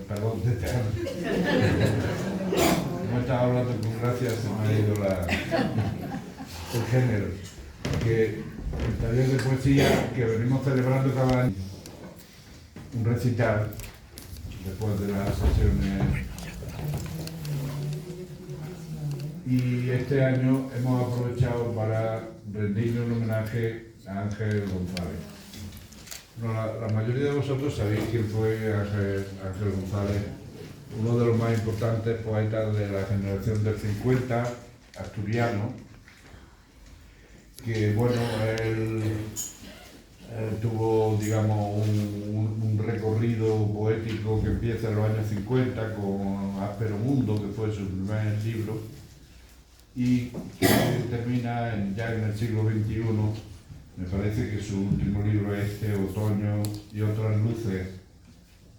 perdón, de teatro. Como estaba hablando con gracia, se me ha ido el género. Que el taller de poesía que venimos celebrando cada año, un recital, después de las sesiones. Y este año hemos aprovechado para rendirle un homenaje a Ángel González. Bueno, la mayoría de vosotros sabéis quién fue Ángel González, uno de los más importantes poetas de la generación del 50, asturiano, que bueno, él tuvo, digamos, un recorrido poético que empieza en los años 50 con Áspero Mundo, que fue su primer libro, y que termina ya en el siglo XXI. Me parece que su último libro es Otoño y otras luces,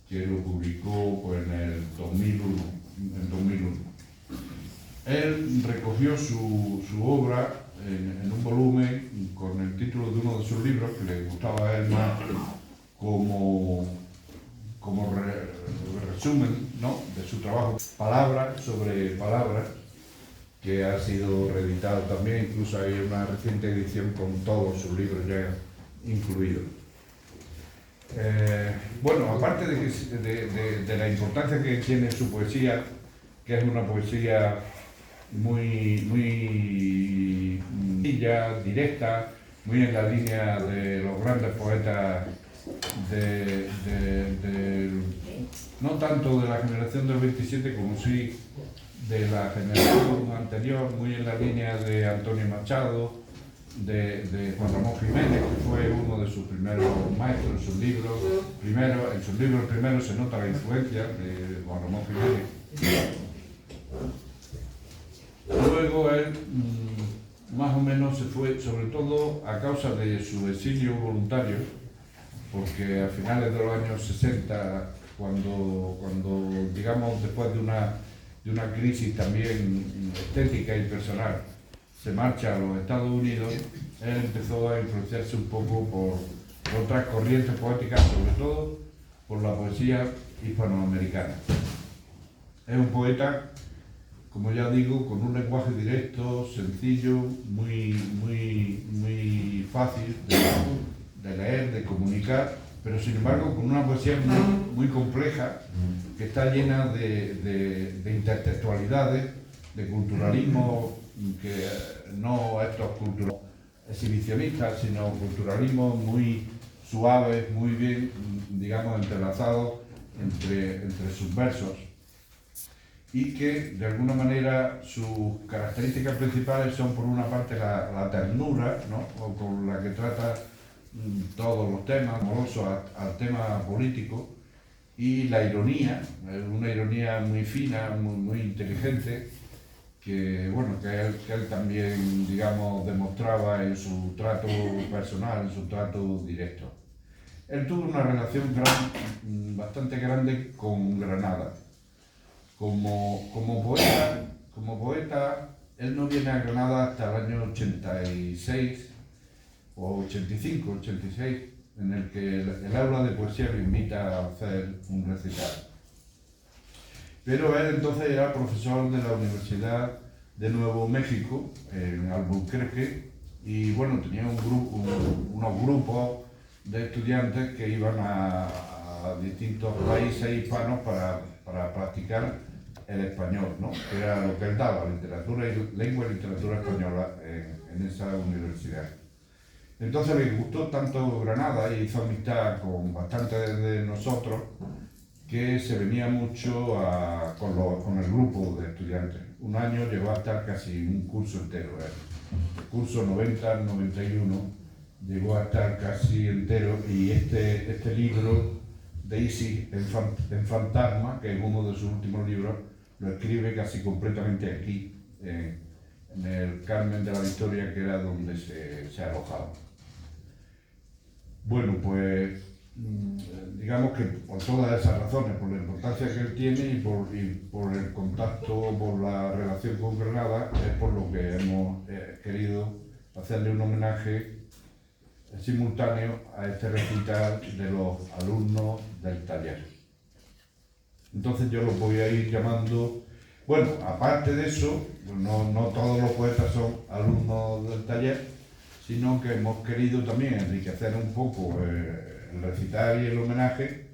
que lo publicó pues, en el 2001. Él recogió su obra en un volumen con el título de uno de sus libros, que le gustaba a él más como resumen, ¿no?, de su trabajo, Palabras sobre Palabras, que ha sido reeditado también. Incluso hay una reciente edición con todos sus libros ya incluidos. Bueno, aparte de la importancia que tiene su poesía, que es una poesía muy directa, muy en la línea de los grandes poetas no tanto de la generación del 27 como sí de la generación anterior, muy en la línea de Antonio Machado, de Juan Ramón Jiménez, que fue uno de sus primeros maestros en sus libros. En sus libros primero se nota la influencia de Juan Ramón Jiménez. Luego él más o menos se fue, sobre todo a causa de su exilio voluntario, porque a finales de los años 60, cuando digamos, después de una crisis también estética y personal, se marcha a los Estados Unidos, él empezó a influenciarse un poco por otras corrientes poéticas, sobre todo por la poesía hispanoamericana. Es un poeta, como ya digo, con un lenguaje directo, sencillo, muy fácil de leer, de comunicar, pero sin embargo con una poesía muy compleja, que está llena de intertextualidades, de culturalismo, que no estos culturalismos exhibicionistas, sino culturalismos muy suaves, muy bien, digamos, entrelazados entre sus versos, y que de alguna manera sus características principales son, por una parte, la ternura, ¿no?, o con la que trata todos los temas amorosos al tema político, y la ironía, una ironía muy fina, muy inteligente, que bueno, que él también, digamos, demostraba en su trato personal, en su trato directo. Él tuvo una relación bastante grande con Granada. Como poeta, él no viene a Granada hasta el año 86 o 85, 86, en el que el aula de poesía lo invita a hacer un recital. Pero él entonces era profesor de la Universidad de Nuevo México, en Albuquerque, y bueno, tenía unos grupos de estudiantes que iban a distintos países hispanos para practicar el español, ¿no?, que era lo que él daba, lengua y literatura española en esa universidad. Entonces le gustó tanto Granada y hizo amistad con bastantes de nosotros, que se venía mucho con el grupo de estudiantes. Un año llegó a estar casi un curso entero. El curso 90-91 llegó a estar casi entero, y este libro de Isis en Fantasma, que es uno de sus últimos libros, lo escribe casi completamente aquí, en el Carmen de la Victoria, que era donde se alojaba. Bueno, pues digamos que por todas esas razones, por la importancia que él tiene y por el contacto, por la relación con Granada, es por lo que hemos querido hacerle un homenaje simultáneo a este recital de los alumnos del taller. Entonces yo los voy a ir llamando. Bueno, aparte de eso, pues no todos los poetas son alumnos del taller, sino que hemos querido también enriquecer un poco el recital y el homenaje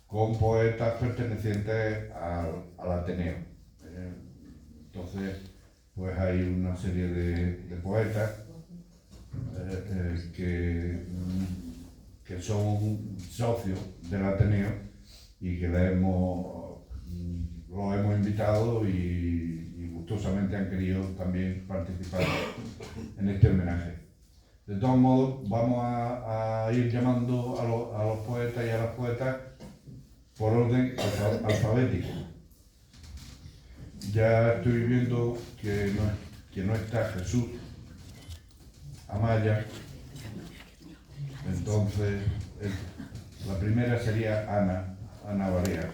con poetas pertenecientes al Ateneo. Entonces, pues hay una serie de poetas que son socios del Ateneo y que los hemos invitado y gustosamente han querido también participar en este homenaje. De todos modos, vamos a ir llamando a los poetas y a las poetas por orden alfabético. Ya estoy viendo que no está Jesús Amaya. Entonces, la primera sería Ana Barea.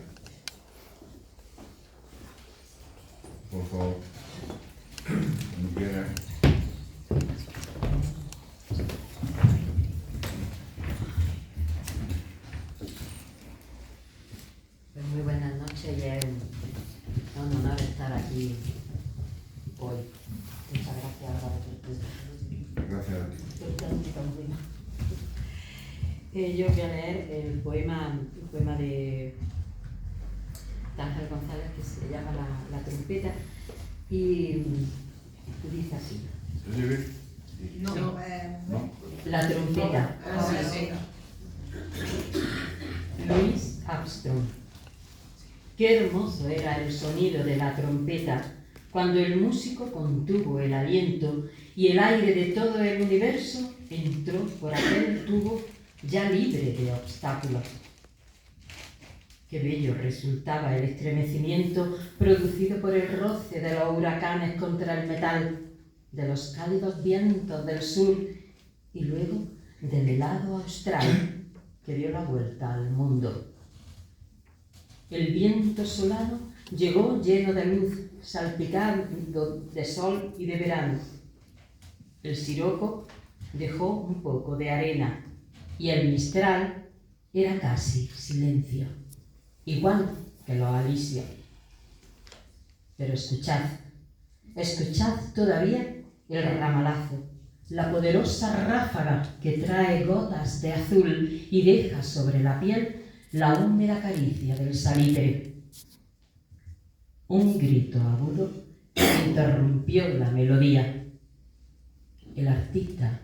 Por favor, cuando quieran. Pues muy buenas noches y es un honor estar aquí hoy. Muchas gracias, Álvaro, por tu Gracias a ti. Yo voy a leer el poema de Ángel González que se llama La trompeta y dice así. ¿Se oye bien? No. La trompeta. Louis Armstrong. Qué hermoso era el sonido de la trompeta cuando el músico contuvo el aliento y el aire de todo el universo entró por aquel tubo ya libre de obstáculos. Qué bello resultaba el estremecimiento producido por el roce de los huracanes contra el metal, de los cálidos vientos del sur y luego del helado austral que dio la vuelta al mundo. El viento solano llegó lleno de luz, salpicando de sol y de verano. El siroco dejó un poco de arena y el mistral era casi silencio, igual que los alisios. Pero escuchad todavía el ramalazo, la poderosa ráfaga que trae gotas de azul y deja sobre la piel la húmeda caricia del salitre. Un grito agudo interrumpió la melodía. El artista,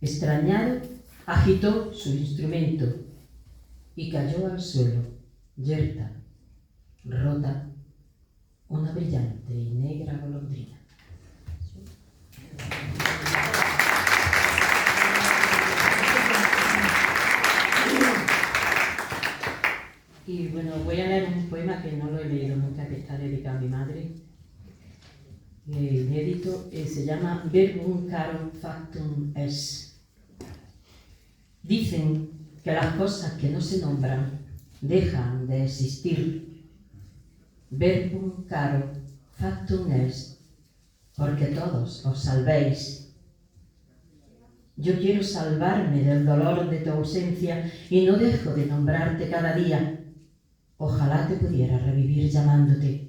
extrañado, agitó su instrumento y cayó al suelo, yerta, rota, una brillante y negra golondrina. Y bueno, voy a leer un poema que no lo he leído nunca, que está dedicado a mi madre, inédito, se llama Verbum caro factum est. Dicen que las cosas que no se nombran dejan de existir. Verbum caro factum est, porque todos os salvéis. Yo quiero salvarme del dolor de tu ausencia y no dejo de nombrarte cada día. Ojalá te pudiera revivir llamándote.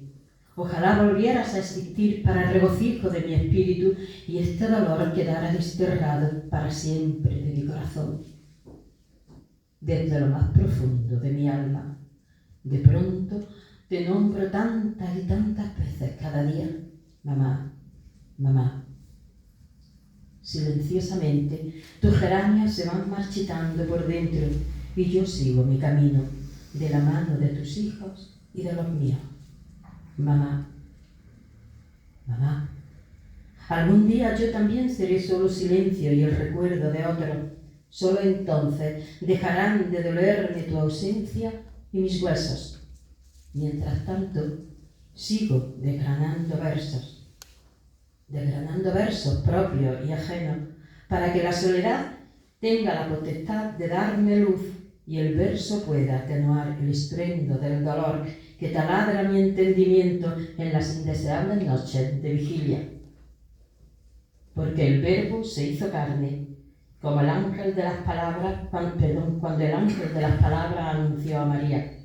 Ojalá volvieras a existir para el regocijo de mi espíritu y este dolor quedara desterrado para siempre de mi corazón. Desde lo más profundo de mi alma, de pronto te nombro tantas y tantas veces cada día. Mamá, mamá. Silenciosamente, tus geranios se van marchitando por dentro y yo sigo mi camino de la mano de tus hijos y de los míos. Mamá, mamá, algún día yo también seré solo silencio y el recuerdo de otro. Solo entonces dejarán de dolerme tu ausencia y mis huesos. Mientras tanto, sigo desgranando versos propios y ajenos, para que la soledad tenga la potestad de darme luz y el verso pueda atenuar el estruendo del dolor que taladra mi entendimiento en las indeseables noches de vigilia. Porque el Verbo se hizo carne, como el ángel de las palabras, cuando el ángel de las palabras anunció a María.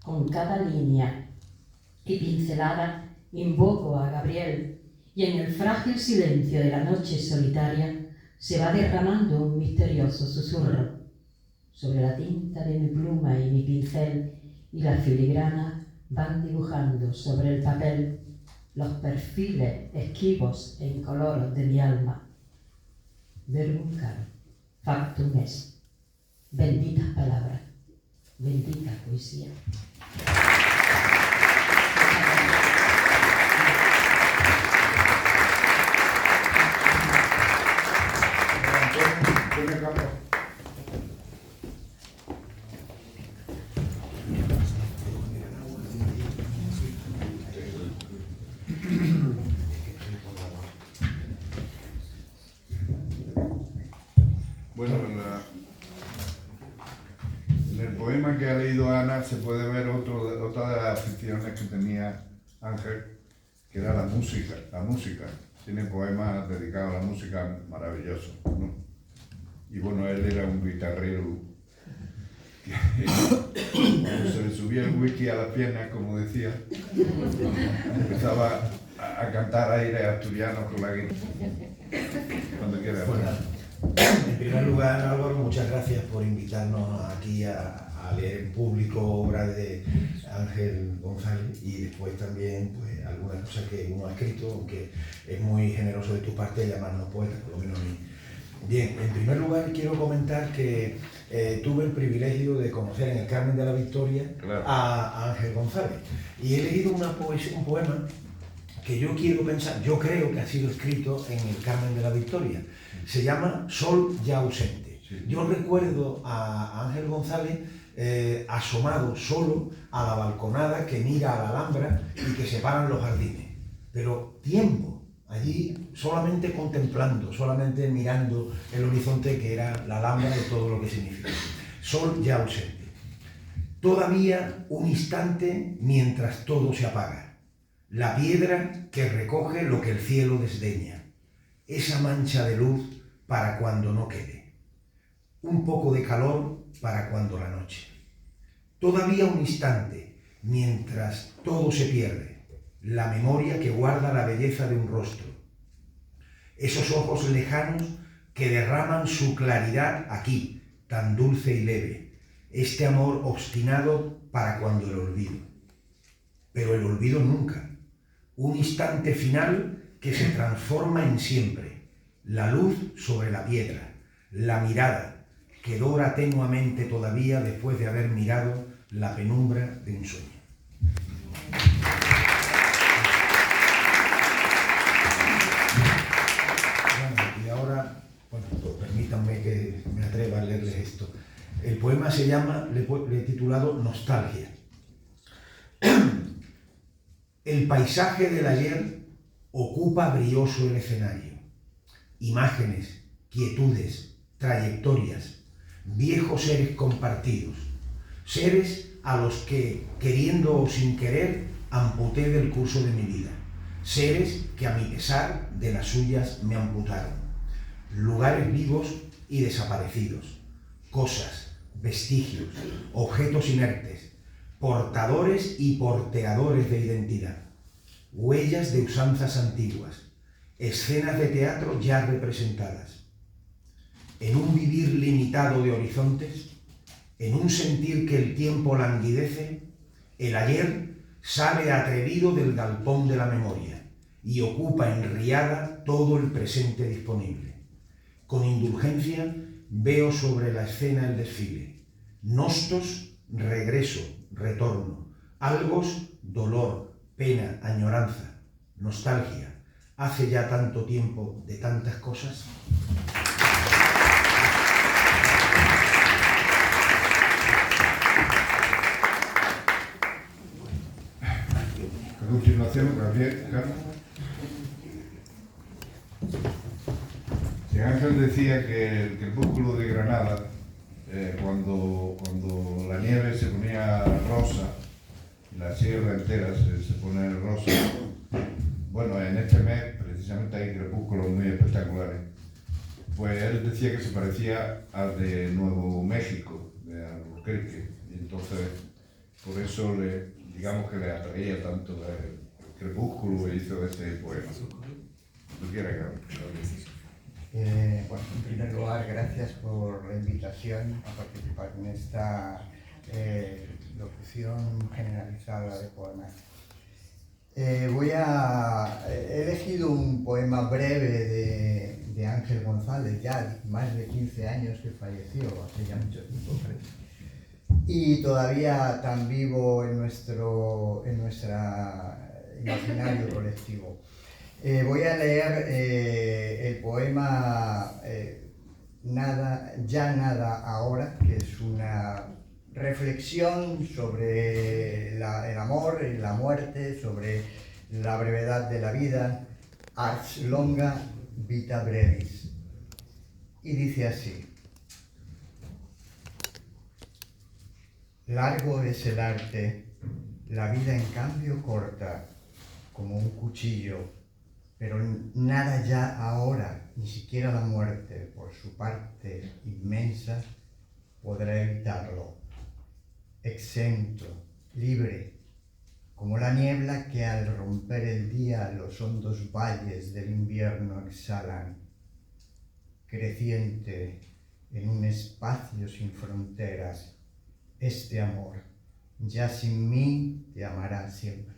Con cada línea y pincelada invoco a Gabriel, y en el frágil silencio de la noche solitaria se va derramando un misterioso susurro. Sobre la tinta de mi pluma y mi pincel y la filigrana van dibujando sobre el papel los perfiles esquivos e incoloros de mi alma. Verbum caro, factum est. Benditas palabras, bendita poesía. Bueno, en el poema que ha leído Ana se puede ver otra de las aficiones que tenía Ángel, que era la música. Tiene poemas dedicados a la música maravillosos, ¿no? Y bueno, él era un guitarrero que cuando se le subía el whisky a las piernas, como decía, empezaba a cantar aires asturianos con la guitarra. Cuando quiera. Bueno, en primer lugar, Álvaro, muchas gracias por invitarnos aquí a leer en público obra de Ángel González, y después también pues algunas cosas que uno ha escrito, aunque es muy generoso de tu parte llamarnos poetas, por lo menos a mí. Bien, en primer lugar quiero comentar que tuve el privilegio de conocer en el Carmen de la Victoria a Ángel González, y he leído un poema que yo creo que ha sido escrito en el Carmen de la Victoria. Se llama Sol ya ausente. Yo recuerdo a Ángel González asomado solo a la balconada que mira a la Alhambra y que separan los jardines, pero tiempo allí solamente contemplando, solamente mirando el horizonte que era la Alhambra y todo lo que significa. Sol ya ausente. Todavía un instante mientras todo se apaga. La piedra que recoge lo que el cielo desdeña. Esa mancha de luz para cuando no quede. Un poco de calor para cuando la noche. Todavía un instante mientras todo se pierde. La memoria que guarda la belleza de un rostro. Esos ojos lejanos que derraman su claridad aquí, tan dulce y leve. Este amor obstinado para cuando el olvido. Pero el olvido nunca. Un instante final que se transforma en siempre. La luz sobre la piedra. La mirada que dora tenuamente todavía después de haber mirado la penumbra de un sueño. Bueno, y ahora, permítanme que me atreva a leerles esto. El poema se llama, le he titulado Nostalgia. El paisaje del ayer ocupa brioso el escenario. Imágenes, quietudes, trayectorias, viejos seres compartidos, seres a los que, queriendo o sin querer, amputé del curso de mi vida, seres que a mi pesar de las suyas me amputaron, lugares vivos y desaparecidos, cosas, vestigios, objetos inertes, portadores y porteadores de identidad, huellas de usanzas antiguas, escenas de teatro ya representadas. En un vivir limitado de horizontes, en un sentir que el tiempo languidece, el ayer sale atrevido del galpón de la memoria y ocupa en riada todo el presente disponible. Con indulgencia veo sobre la escena el desfile. Nostos, regreso, retorno. Algos, dolor, pena, añoranza, nostalgia. Hace ya tanto tiempo de tantas cosas. A continuación, Gabriel, Carlos. Ángel decía que el crepúsculo de Granada, cuando la nieve se ponía rosa, la sierra entera se pone rosa. Bueno, en este mes precisamente hay crepúsculos muy espectaculares. Pues él decía que se parecía al de Nuevo México, de Albuquerque. Y entonces por eso digamos que le atraía tanto el crepúsculo e hizo ese poema. ¿Tú quieres, Bueno, en primer lugar, gracias por la invitación a participar en esta locución generalizada de poemas. He elegido un poema breve de Ángel González, ya más de 15 años que falleció, hace ya mucho tiempo, creo. Y todavía tan vivo en nuestro imaginario colectivo. Voy a leer el poema Nada, ya nada ahora, que es una reflexión sobre el amor y la muerte, sobre la brevedad de la vida, ars longa vita brevis. Y dice así: largo es el arte, la vida en cambio corta, como un cuchillo. Pero nada ya ahora, ni siquiera la muerte, por su parte inmensa, podrá evitarlo. Exento, libre, como la niebla que al romper el día los hondos valles del invierno exhalan, creciente en un espacio sin fronteras, este amor, ya sin mí, te amará siempre.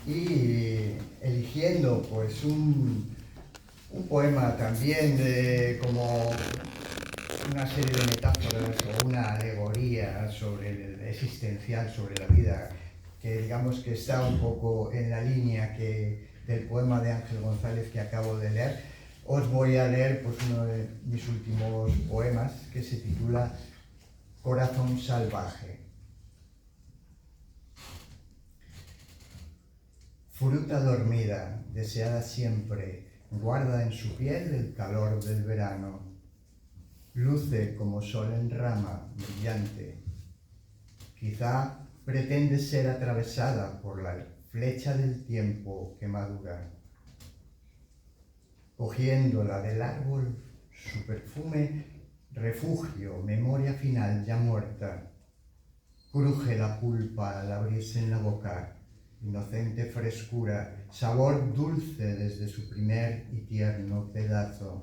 Y eligiendo pues un poema también como una serie de metáforas o una alegoría sobre el existencial, sobre la vida, que digamos que está un poco en la línea del poema de Ángel González que acabo de leer, os voy a leer pues uno de mis últimos poemas que se titula Corazón salvaje. Fruta dormida, deseada siempre, guarda en su piel el calor del verano. Luce como sol en rama, brillante. Quizá pretende ser atravesada por la flecha del tiempo que madura. Cogiéndola del árbol, su perfume, refugio, memoria final ya muerta. Cruje la pulpa al abrirse en la boca. Inocente frescura, sabor dulce desde su primer y tierno pedazo.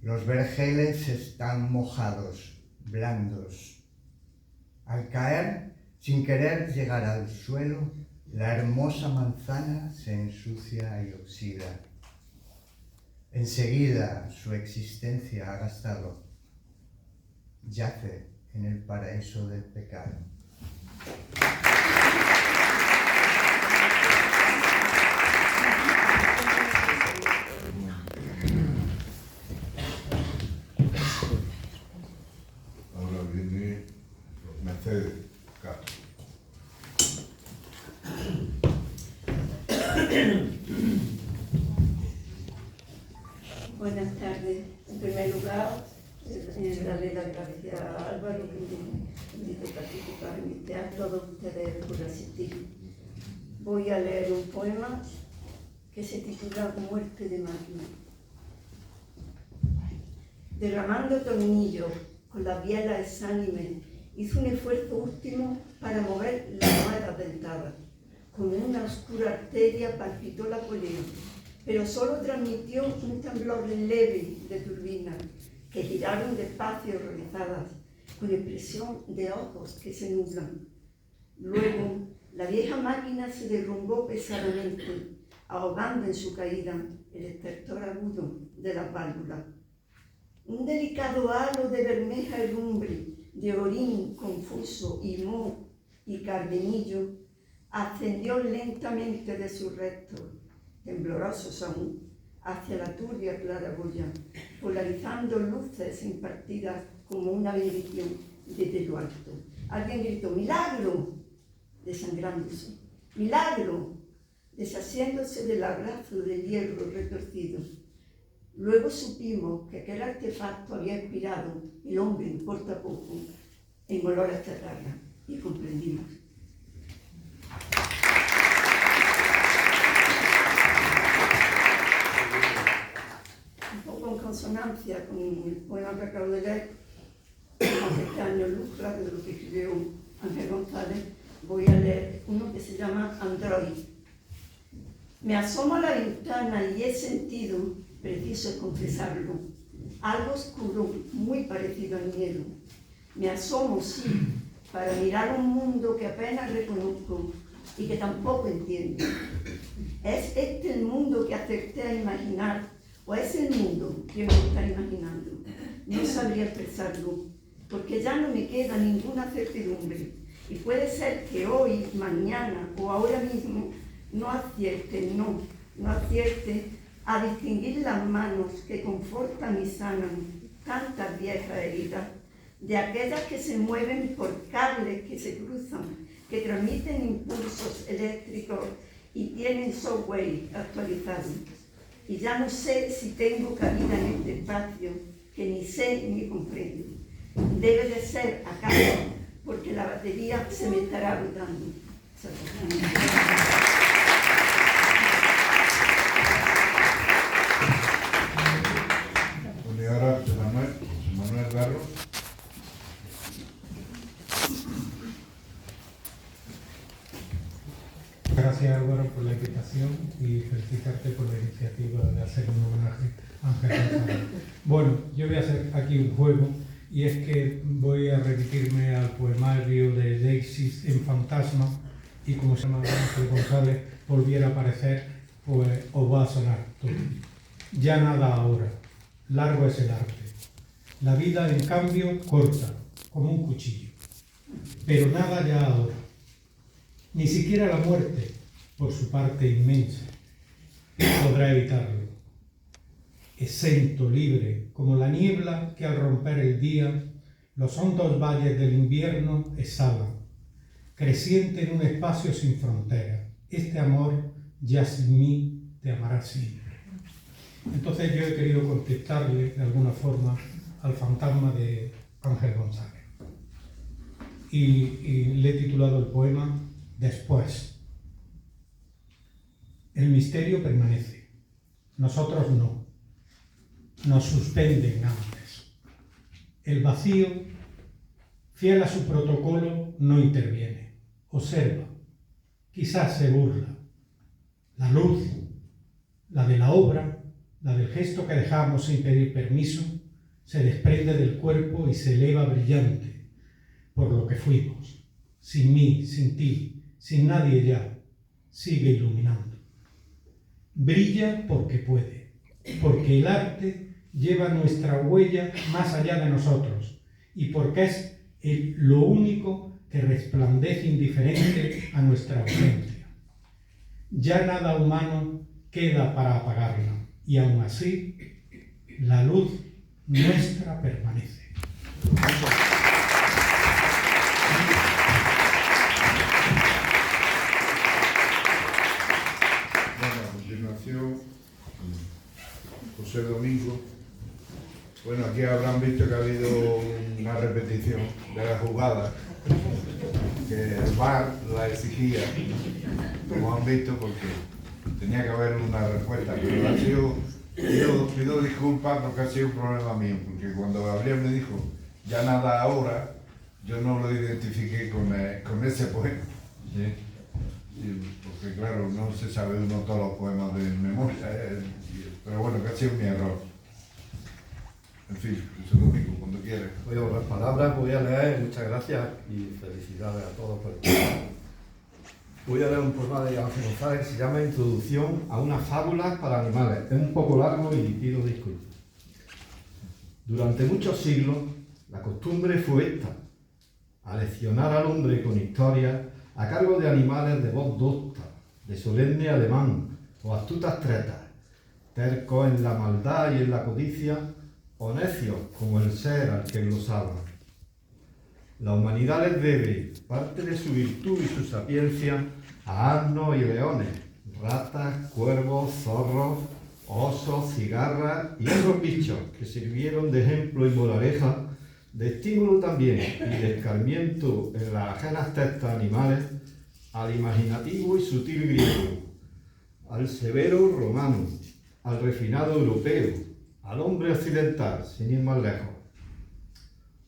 Los vergeles están mojados, blandos. Al caer, sin querer llegar al suelo, la hermosa manzana se ensucia y oxida. Enseguida su existencia ha gastado. Yace en el paraíso del pecado. Buenas tardes. En primer lugar, darle las gracias a Álvaro que me invitó a participar en este acto, a todos ustedes por asistir. Voy a leer un poema que se titula Muerte de máquina. Derramando tornillos con la biela exánime, hizo un esfuerzo último para mover las ruedas dentadas. Con una oscura arteria palpitó la polea, pero solo transmitió un temblor leve de turbinas que giraron despacio horrorizadas, con expresión de ojos que se nublan. Luego, la vieja máquina se derrumbó pesadamente, ahogando en su caída el estertor agudo de las válvulas. Un delicado halo de bermeja herrumbre, de orín confuso y moho y cardenillo, ascendió lentamente de sus restos, temblorosos aún, hacia la turbia claraboya, polarizando luces impartidas como una bendición desde lo alto. Alguien gritó, ¡milagro!, desangrándose, ¡milagro!, deshaciéndose del abrazo del hierro retorcido. Luego supimos que aquel artefacto había inspirado el hombre, importa poco, en olor a chatarra, y comprendimos. Un poco en consonancia con el poema que acabo de leer, como este año Lucla, de lo que escribió Ángel González, voy a leer uno que se llama Android. Me asomo a la ventana y he sentido, preciso es confesarlo, algo oscuro, muy parecido al miedo. Me asomo, sí, para mirar un mundo que apenas reconozco y que tampoco entiendo. ¿Es este el mundo que acerté a imaginar o es el mundo que me está imaginando? No sabría expresarlo, porque ya no me queda ninguna certidumbre. Y puede ser que hoy, mañana o ahora mismo no acierte a distinguir las manos que confortan y sanan tantas viejas heridas, de aquellas que se mueven por cables que se cruzan, que transmiten impulsos eléctricos y tienen software actualizado. Y ya no sé si tengo cabida en este espacio, que ni sé ni comprendo. Debe de ser acaso porque la batería se me estará agotando. Bueno, y ahora Manuel Garro. Gracias, Álvaro, por la invitación y felicitarte por la iniciativa de hacer un homenaje a Ángel González. Bueno, yo voy a hacer aquí un juego y es que voy a remitirme al poemario de Deixis en Fantasma y como se llama Ángel González volviera a aparecer, pues os va a sonar todo. Ya nada ahora, largo es el arte. La vida, en cambio, corta, como un cuchillo. Pero nada ya ahora. Ni siquiera la muerte, por su parte inmensa, podrá evitarlo. Exento, libre, como la niebla que al romper el día, los hondos valles del invierno exhalan, creciente en un espacio sin frontera. Este amor, ya sin mí, te amará siempre. Entonces yo he querido contestarle, de alguna forma, al fantasma de Ángel González. Y le he titulado el poema Después. El misterio permanece. Nosotros no. Nos suspenden antes. El vacío, fiel a su protocolo, no interviene. Observa. Quizás se burla. La luz, la de la obra, la del gesto que dejamos sin pedir permiso, se desprende del cuerpo y se eleva brillante por lo que fuimos. Sin mí, sin ti, sin nadie ya, sigue iluminando. Brilla porque puede, porque el arte lleva nuestra huella más allá de nosotros y porque es lo único que resplandece indiferente a nuestra ausencia. Ya nada humano queda para apagarla y aún así la luz nuestra permanece. José Domingo. Bueno, aquí habrán visto que ha habido una repetición de la jugada, que el VAR la exigía, como han visto, porque tenía que haber una respuesta, pero ha sido, pido disculpas porque ha sido un problema mío, porque cuando Gabriel me dijo, ya nada ahora, yo no lo identifiqué con ese poema, ¿sí? Porque claro, no se sabe uno todos los poemas de memoria, pero bueno, que ha sido mi error. En fin, José Domingo, cuando quieras. Voy a las palabras, voy a leer, muchas gracias y felicidades a todos por el poema. Voy a leer un poema de Ángel González que se llama Introducción a una fábula para animales. Es un poco largo y pido disculpas. Durante muchos siglos, la costumbre fue esta: aleccionar al hombre con historias a cargo de animales de voz docta, de solemne ademán o astutas tretas, tercos en la maldad y en la codicia, o necios como el ser al que glosaba. La humanidad les debe parte de su virtud y su sapiencia a asnos y leones, ratas, cuervos, zorros, osos, cigarras y otros bichos que sirvieron de ejemplo y moraleja, de estímulo también y de escarmiento en las ajenas testas animales, al imaginativo y sutil griego, al severo romano, al refinado europeo, al hombre occidental, sin ir más lejos.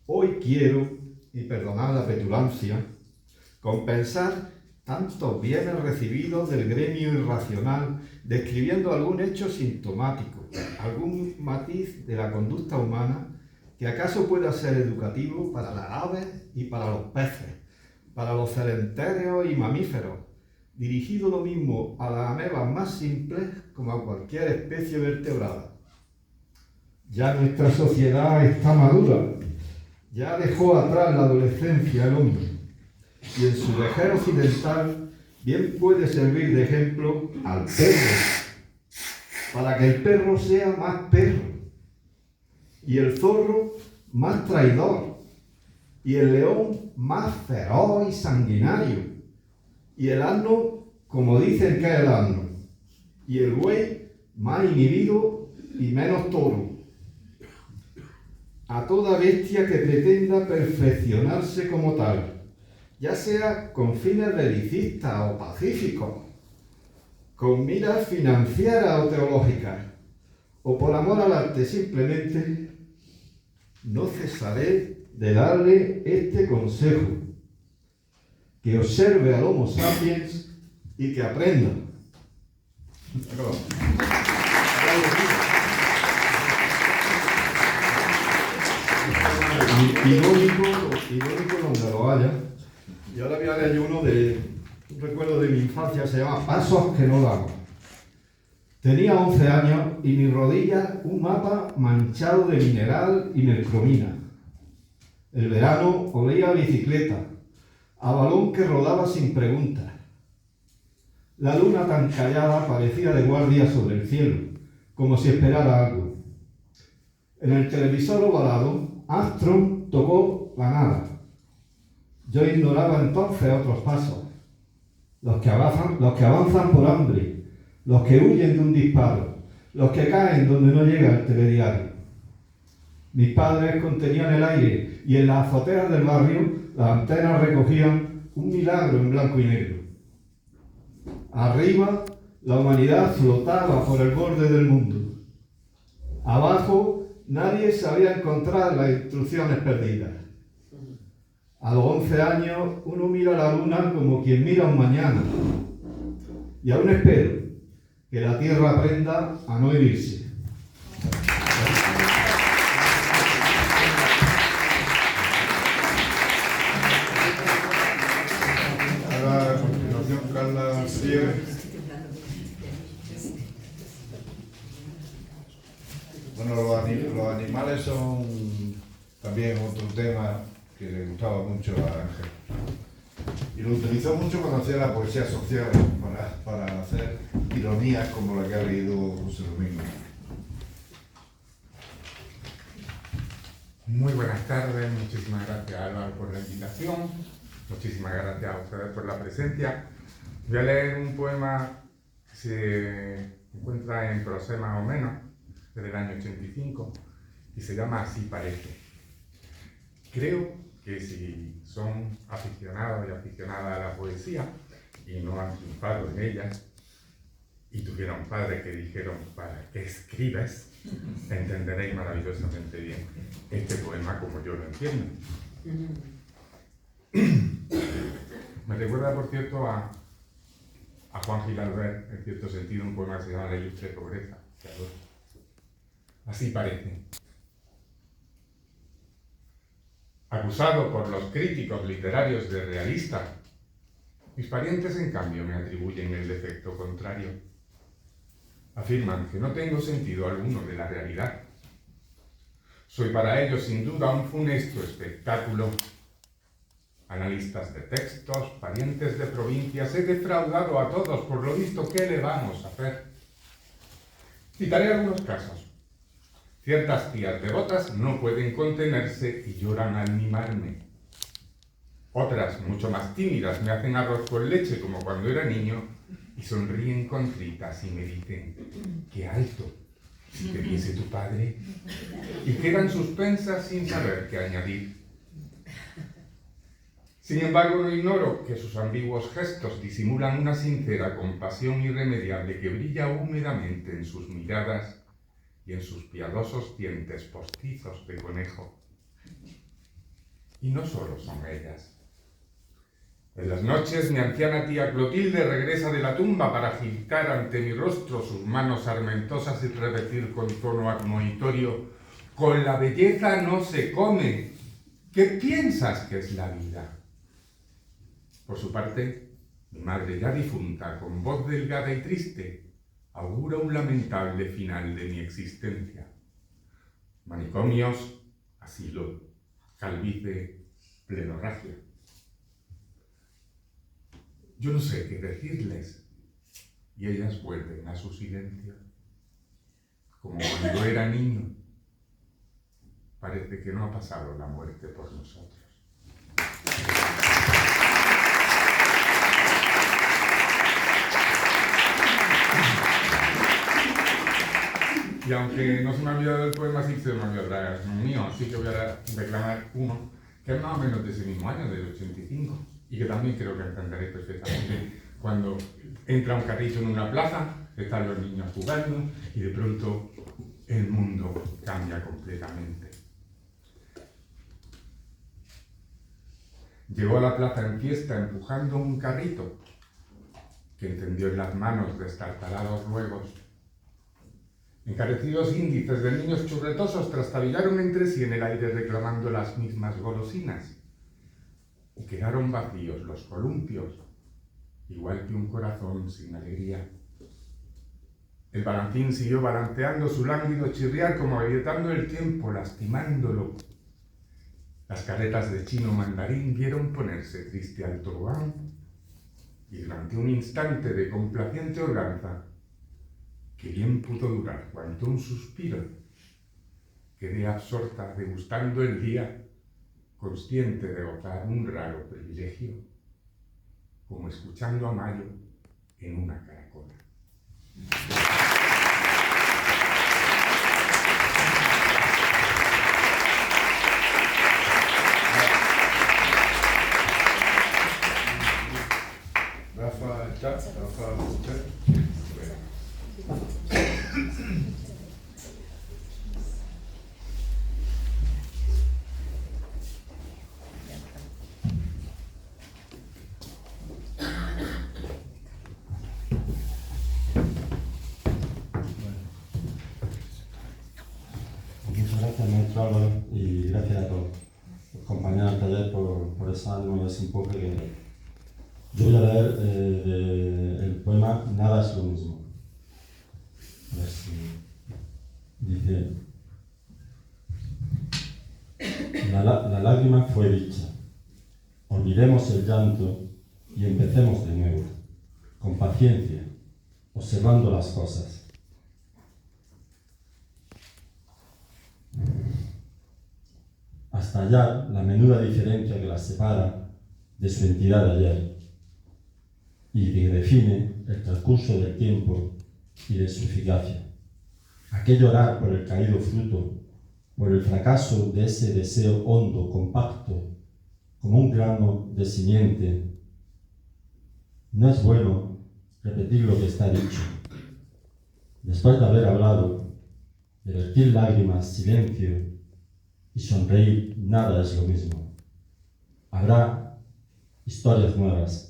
Hoy quiero, y perdonad la petulancia, compensar tantos bienes recibidos del gremio irracional, describiendo algún hecho sintomático, algún matiz de la conducta humana que acaso pueda ser educativo para las aves y para los peces, para los celentéreos y mamíferos, dirigido lo mismo a las amebas más simples como a cualquier especie vertebrada. Ya nuestra sociedad está madura, ya dejó atrás la adolescencia el hombre, y en su vejez occidental bien puede servir de ejemplo al perro, para que el perro sea más perro, y el zorro más traidor, y el león más feroz y sanguinario, y el asno como dicen que es el asno, y el buey más inhibido y menos toro. A toda bestia que pretenda perfeccionarse como tal, ya sea con fines belicistas o pacíficos, con miras financieras o teológicas, o por amor al arte simplemente, no cesaré de darle este consejo: que observe al Homo sapiens y que aprenda. Irónico donde lo haya. Y ahora voy a leer uno de un recuerdo de mi infancia, se llama Pasos que no damos. Tenía 11 años y mi rodilla un mapa manchado de mineral y mercromina. El verano olía a bicicleta, a balón que rodaba sin preguntas. La luna tan callada parecía de guardia sobre el cielo, como si esperara algo. En el televisor ovalado, Armstrong tocó la nada. Yo ignoraba entonces otros pasos, los que avanzan por hambre, los que huyen de un disparo, los que caen donde no llega el telediario. Mis padres contenían el aire y en las azoteas del barrio las antenas recogían un milagro en blanco y negro. Arriba, la humanidad flotaba por el borde del mundo. Abajo, nadie sabía encontrar las instrucciones perdidas. A los 11 años, uno mira la luna como quien mira un mañana. Y aún espero que la Tierra aprenda a no herirse. Ahora, a continuación, Carla Sigue. Bueno, los animales son también otro tema que le gustaba mucho a Ángel. Y lo utilizó mucho cuando hacía la poesía social para hacer ironías como la que ha leído José Domingo. Muy buenas tardes, muchísimas gracias Álvaro por la invitación, muchísimas gracias a ustedes por la presencia. Voy a leer un poema que se encuentra en Prosé más o menos, del año 85, y se llama Así parece. Creo que si son aficionados y aficionadas a la poesía y no han triunfado en ella y tuvieron padres que dijeron ¿para qué escribes?, entenderéis maravillosamente bien este poema como yo lo entiendo. Me recuerda, por cierto, a Juan Gil Albert, en cierto sentido, un poema que se llama La ilustre pobreza, que adoro. Así parece. Acusado por los críticos literarios de realista, mis parientes, en cambio, me atribuyen el defecto contrario. Afirman que no tengo sentido alguno de la realidad. Soy para ellos, sin duda, un funesto espectáculo. Analistas de textos, parientes de provincias, he defraudado a todos, por lo visto, ¿qué le vamos a hacer? Citaré algunos casos. Ciertas tías devotas no pueden contenerse y lloran al mimarme. Otras, mucho más tímidas, me hacen arroz con leche como cuando era niño y sonríen contritas y me dicen, ¡qué alto! Si te viese tu padre. Y quedan suspensas sin saber qué añadir. Sin embargo, no ignoro que sus ambiguos gestos disimulan una sincera compasión irremediable que brilla húmedamente en sus miradas y en sus piadosos dientes postizos de conejo. Y no solo son ellas. En las noches mi anciana tía Clotilde regresa de la tumba para agitar ante mi rostro sus manos armentosas y repetir con tono admonitorio: «Con la belleza no se come. ¿Qué piensas que es la vida?». Por su parte, mi madre ya difunta, con voz delgada y triste, augura un lamentable final de mi existencia. Manicomios, asilo, calvicie, plenorragia. Yo no sé qué decirles, y ellas vuelven a su silencio. Como cuando era niño, parece que no ha pasado la muerte por nosotros. Y aunque no se me ha olvidado el poema, sí se me ha olvidado el mío, así que voy a declamar uno que es más o menos de ese mismo año, del 85, y que también creo que entenderéis perfectamente. Cuando entra un carrito en una plaza, están los niños jugando y de pronto el mundo cambia completamente. Llegó a la plaza en fiesta empujando un carrito que encendió en las manos destartalados ruegos. Encarecidos índices de niños churretosos trastabillaron entre sí en el aire reclamando las mismas golosinas. Y quedaron vacíos los columpios, igual que un corazón sin alegría. El balancín siguió balanceando su lánguido chirriar como agrietando el tiempo, lastimándolo. Las carretas de chino mandarín vieron ponerse triste al tobogán y durante un instante de complaciente organza, que bien pudo durar cuanto un suspiro, quedé absorta degustando el día, consciente de gozar un raro privilegio, como escuchando a Mayo en una caracola. Muchas gracias, maestro Álvaro, y gracias a todos los compañeros del taller por ese ánimo y ese empuje que yo voy a leer el poema Nada es lo mismo. A ver si dice: la lágrima fue dicha. Olvidemos el llanto y empecemos de nuevo, con paciencia, observando las cosas. Hasta hallar la menuda diferencia que las separa de su entidad de ayer y que define el transcurso del tiempo y de su eficacia. ¿A qué llorar por el caído fruto, por el fracaso de ese deseo hondo, compacto, como un grano de simiente? No es bueno repetir lo que está dicho. Después de haber hablado, de vertir lágrimas, silencio y sonreír, nada es lo mismo. Habrá historias nuevas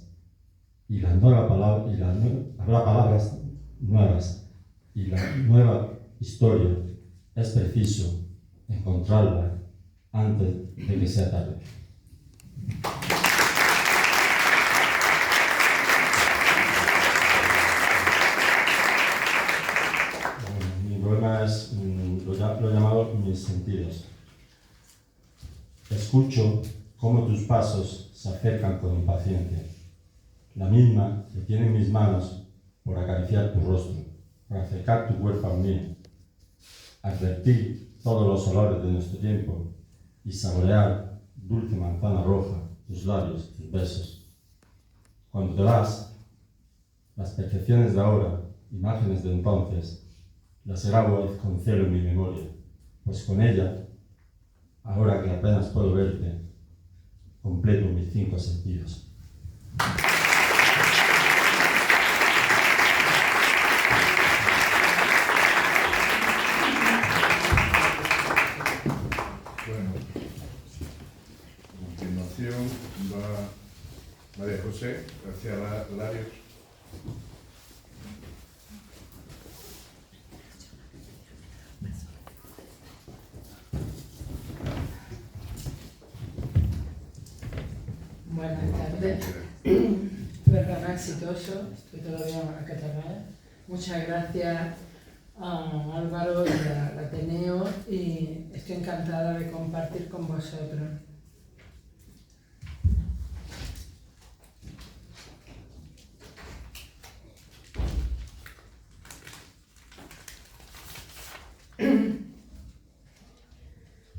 y habrá palabras nuevas y la nueva historia es preciso encontrarla antes de que sea tarde. Mi poema es, lo he llamado Mis sentidos. Escucho cómo tus pasos se acercan con impaciencia, la misma que tienen mis manos por acariciar tu rostro, por acercar tu cuerpo al mío, advertir todos los olores de nuestro tiempo y saborear dulce manzana roja, tus labios, tus besos. Cuando te vas, las percepciones de ahora, imágenes de entonces, las grabo con celo en mi memoria, pues con ella, ahora que apenas puedo verte, completo mis 5 sentidos. Bueno, a continuación va María José García Larios. Buenas tardes. Programa exitoso, estoy todavía a catalán. Muchas gracias a Álvaro y al Ateneo y estoy encantada de compartir con vosotros.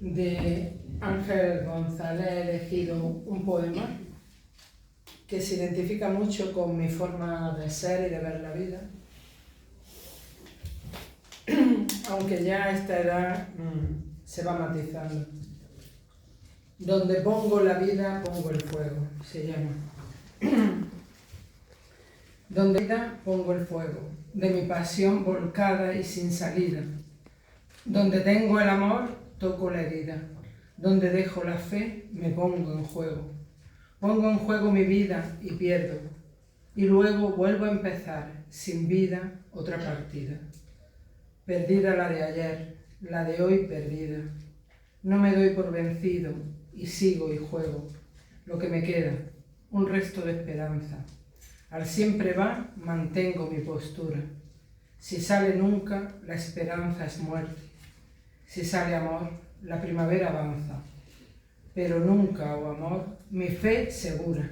De Ángel González he elegido un poema que se identifica mucho con mi forma de ser y de ver la vida, aunque ya a esta edad se va matizando. Donde pongo la vida, pongo el fuego, se llama. Donde vida, pongo el fuego, de mi pasión volcada y sin salida. Donde tengo el amor, toco la herida. Donde dejo la fe, me pongo en juego. Pongo en juego mi vida y pierdo. Y luego vuelvo a empezar, sin vida, otra partida. Perdida la de ayer, la de hoy perdida. No me doy por vencido y sigo y juego. Lo que me queda, un resto de esperanza. Al siempre va, mantengo mi postura. Si sale nunca, la esperanza es muerte. Si sale amor, la primavera avanza. Pero nunca, oh amor, mi fe segura.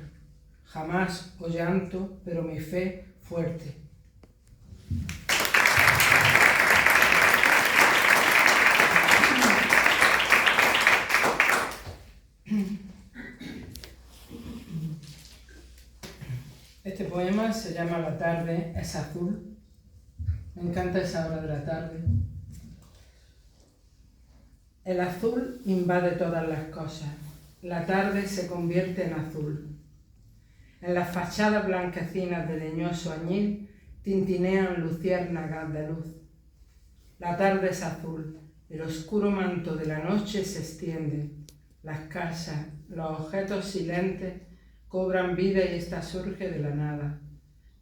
Jamás, oh llanto, pero mi fe fuerte. Este poema se llama La tarde es azul. Me encanta esa hora de la tarde. El azul invade todas las cosas. La tarde se convierte en azul. En las fachadas blanquecinas de leñoso añil tintinean luciérnagas de luz. La tarde es azul. El oscuro manto de la noche se extiende. Las casas, los objetos silentes cobran vida y ésta surge de la nada.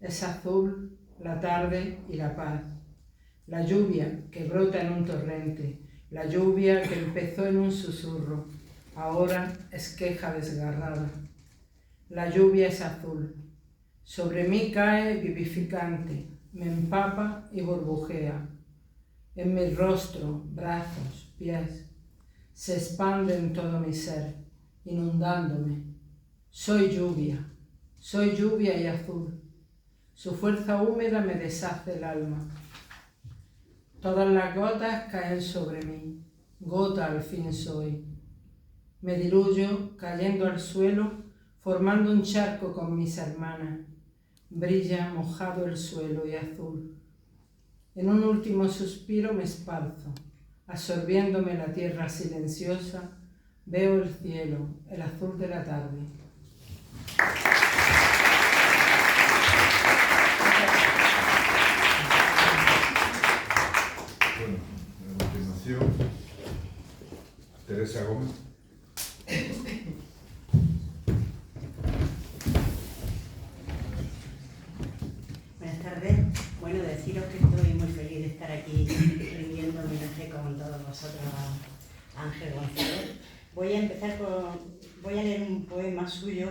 Es azul la tarde y la paz. La lluvia que brota en un torrente. La lluvia que empezó en un susurro, ahora es queja desgarrada. La lluvia es azul. Sobre mí cae vivificante, me empapa y burbujea. En mi rostro, brazos, pies, se expande en todo mi ser, inundándome. Soy lluvia y azul. Su fuerza húmeda me deshace el alma. Todas las gotas caen sobre mí, gota al fin soy. Me diluyo cayendo al suelo, formando un charco con mis hermanas. Brilla mojado el suelo y azul. En un último suspiro me esparzo, absorbiéndome la tierra silenciosa, veo el cielo, el azul de la tarde. Bueno, a continuación, Teresa Gómez. Buenas tardes. Bueno, deciros que estoy muy feliz de estar aquí rindiendo homenaje con todos vosotros a Ángel González. Voy a leer un poema suyo,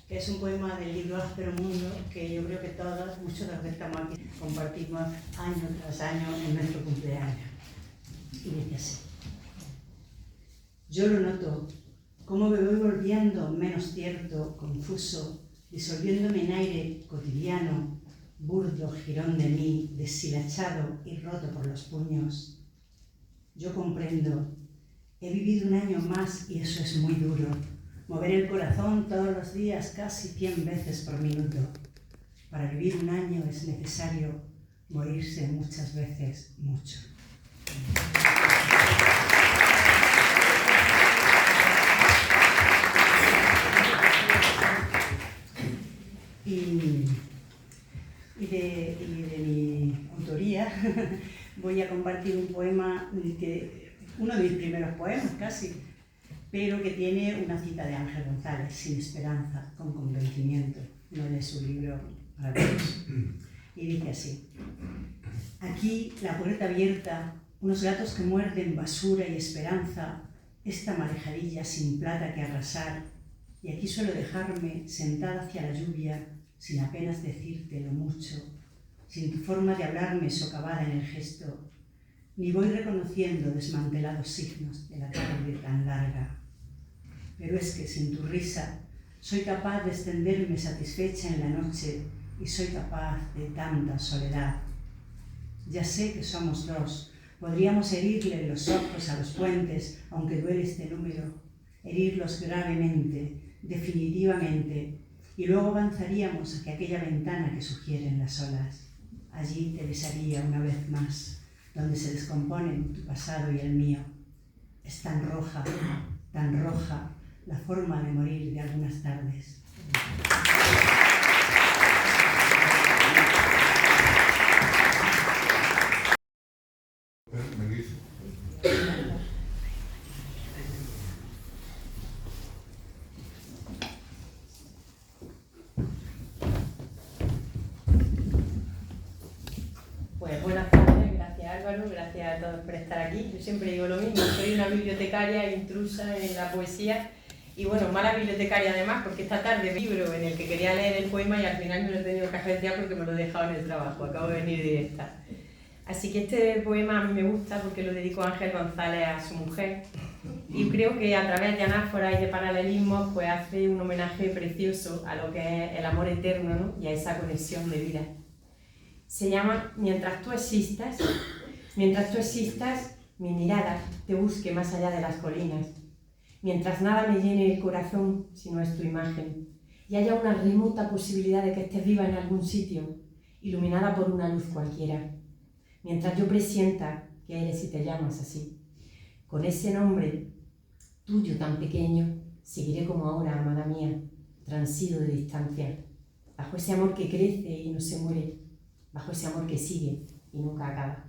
que es un poema del libro Áspero Mundo, que yo creo que todos, muchos de los que estamos aquí, compartimos año tras año en nuestro cumpleaños. Y dice así: yo lo noto, cómo me voy volviendo menos cierto, confuso, disolviéndome en aire cotidiano, burdo jirón de mí, deshilachado y roto por los puños. Yo comprendo, he vivido un año más y eso es muy duro. Mover el corazón todos los días casi 100 veces por minuto. Para vivir un año es necesario morirse muchas veces mucho. Y de mi autoría voy a compartir un poema, uno de mis primeros poemas casi, pero que tiene una cita de Ángel González, sin esperanza, con convencimiento, uno de su libro para todos. Y dice así: aquí, la puerta abierta, unos gatos que muerden basura y esperanza, esta marejadilla sin plata que arrasar, y aquí suelo dejarme sentada hacia la lluvia, sin apenas decirte lo mucho, sin tu forma de hablarme socavada en el gesto, ni voy reconociendo desmantelados signos de la tarde tan larga. Pero es que sin tu risa soy capaz de extenderme satisfecha en la noche y soy capaz de tanta soledad. Ya sé que somos dos, podríamos herirle los ojos a los puentes, aunque duele este número, herirlos gravemente, definitivamente, y luego avanzaríamos hacia aquella ventana que sugieren las olas. Allí te besaría una vez más, donde se descomponen tu pasado y el mío. Es tan roja, la forma de morir de algunas tardes. Me dice. Pues buenas tardes, gracias Álvaro, gracias a todos por estar aquí. Yo siempre digo lo mismo, soy una bibliotecaria intrusa en la poesía y bueno, mala bibliotecaria además, porque esta tarde vi un libro en el que quería leer el poema y al final me lo he tenido que agenciar porque me lo he dejado en el trabajo, acabo de venir directa. Así que este poema a mí me gusta porque lo dedico a Ángel González, a su mujer, y creo que a través de anáforas y de paralelismos pues hace un homenaje precioso a lo que es el amor eterno, ¿no? Y a esa conexión de vida. Se llama Mientras tú existas, mi mirada te busque más allá de las colinas, mientras nada me llene el corazón si no es tu imagen, y haya una remota posibilidad de que estés viva en algún sitio, iluminada por una luz cualquiera, mientras yo presienta que eres y te llamas así. Con ese nombre tuyo tan pequeño, seguiré como ahora, amada mía, transido de distancia, bajo ese amor que crece y no se muere, bajo ese amor que sigue y nunca acaba.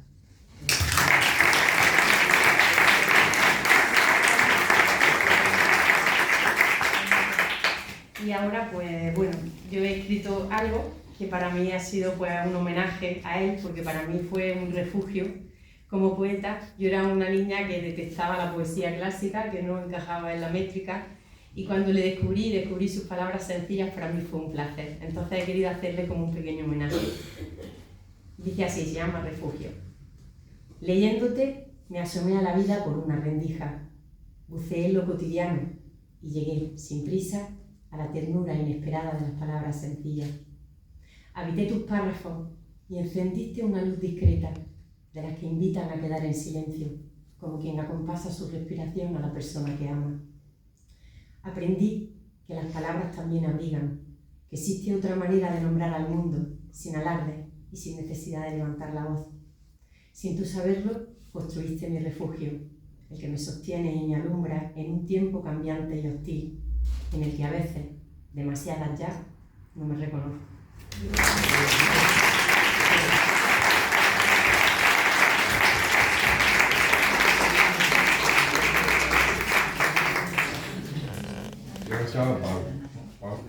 Y ahora, pues bueno, yo he escrito algo que para mí ha sido pues un homenaje a él, porque para mí fue un refugio como poeta. Yo era una niña que detestaba la poesía clásica, que no encajaba en la métrica, y cuando le descubrí sus palabras sencillas, para mí fue un placer. Entonces he querido hacerle como un pequeño homenaje. Dice así, se llama Refugio. Leyéndote, me asomé a la vida por una rendija, buceé en lo cotidiano y llegué, sin prisa, a la ternura inesperada de las palabras sencillas. Habité tus párrafos y encendiste una luz discreta, de las que invitan a quedar en silencio, como quien acompasa su respiración a la persona que ama. Aprendí que las palabras también abrigan, que existe otra manera de nombrar al mundo, sin alarde y sin necesidad de levantar la voz. Sin tú saberlo, construiste mi refugio, el que me sostiene y me alumbra en un tiempo cambiante y hostil, en el que a veces, demasiadas ya, no me reconozco. Chao, Pablo.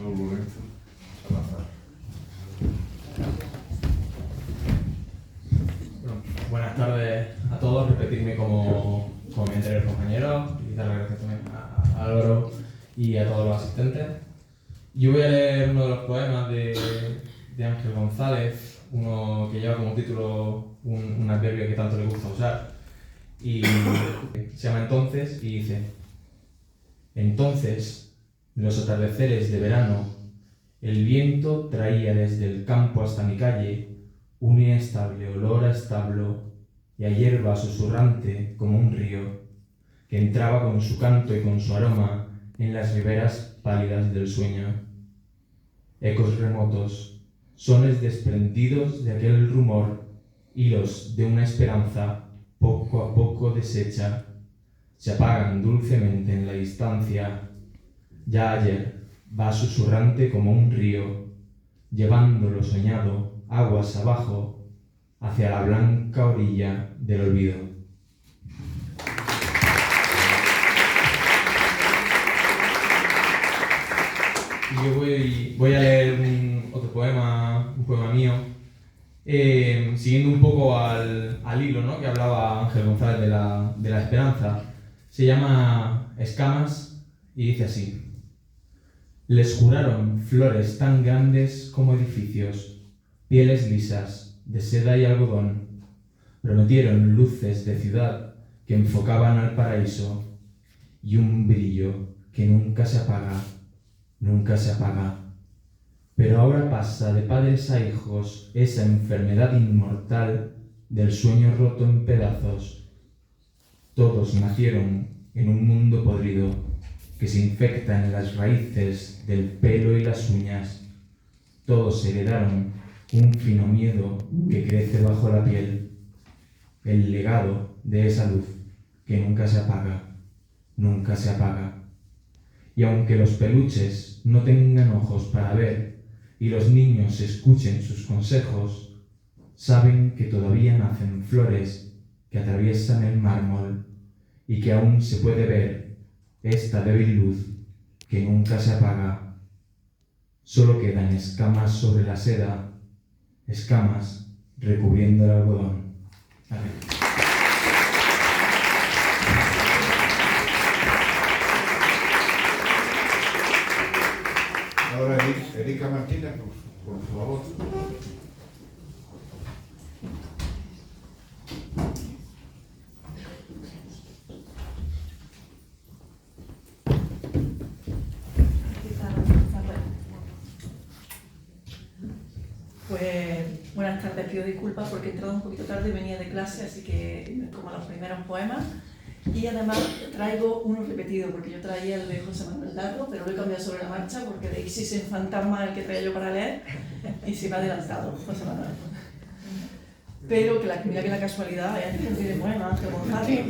Lorenzo Salazar. Bueno, buenas tardes a todos, repetirme como mi anterior compañero y dar las gracias también a Álvaro y a todos los asistentes. Yo voy a leer uno de los poemas de Ángel González, uno que lleva como título un adverbio que tanto le gusta usar, y se llama Entonces, y dice: Entonces, en los atardeceres de verano, el viento traía desde el campo hasta mi calle un inestable olor a establo y a hierba susurrante como un río, que entraba con su canto y con su aroma en las riberas pálidas del sueño. Ecos remotos, sones desprendidos de aquel rumor, hilos de una esperanza poco a poco deshecha, se apagan dulcemente en la distancia. Ya ayer va susurrante como un río, llevando lo soñado aguas abajo hacia la blanca orilla del olvido. y yo voy a leer otro poema, un poema mío, siguiendo un poco al hilo, ¿no?, que hablaba Ángel González de la esperanza. Se llama Escamas y dice así: les juraron flores tan grandes como edificios, pieles lisas de seda y algodón. Prometieron luces de ciudad que enfocaban al paraíso y un brillo que nunca se apaga, nunca se apaga. Pero ahora pasa de padres a hijos esa enfermedad inmortal del sueño roto en pedazos. Todos nacieron en un mundo podrido que se infecta en las raíces del pelo y las uñas. Todos heredaron un fino miedo que crece bajo la piel, el legado de esa luz que nunca se apaga, nunca se apaga. Y aunque los peluches no tengan ojos para ver y los niños escuchen sus consejos, saben que todavía nacen flores que atraviesan el mármol y que aún se puede ver esta débil luz que nunca se apaga. Solo quedan escamas sobre la seda, escamas recubriendo el algodón. Amén. Ahora Erika Martínez, por favor. Pues buenas tardes, pido disculpas porque he entrado un poquito tarde, venía de clase, así que como los primeros poemas. Y además traigo uno repetido, porque yo traía el de José Manuel Dardo, pero lo he cambiado sobre la marcha porque de Isis en Fantasma el que traía yo para leer y se me ha adelantado José Manuel. Pero que mira que la casualidad, antes de poema, Ángel González.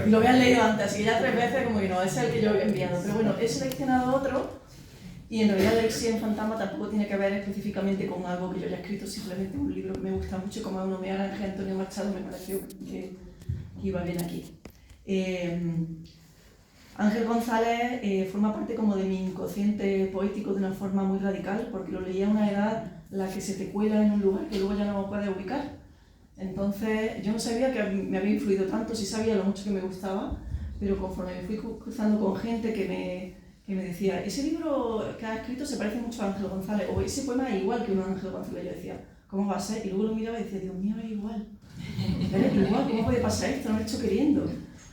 Lo habían leído antes, así que ya 3 veces como que no, ese es el que yo había enviado. Pero bueno, he seleccionado otro. Y en realidad Alexis en Fantasma tampoco tiene que ver específicamente con algo que yo haya escrito, simplemente un libro que me gusta mucho, como uno me Ángel Antonio Machado, me pareció que iba bien aquí. Ángel González forma parte como de mi inconsciente poético de una forma muy radical, porque lo leía a una edad en la que se te cuela en un lugar que luego ya no puedes ubicar. Entonces yo no sabía que me había influido tanto, sí sabía lo mucho que me gustaba, pero conforme me fui cruzando con gente que me decía, ese libro que has escrito se parece mucho a Ángel González, o ese poema es igual que uno de Ángel González. Yo decía, ¿cómo va a ser? Y luego lo miraba y decía, Dios mío, es igual. ¿Es igual? ¿Cómo puede pasar esto? No lo he hecho queriendo.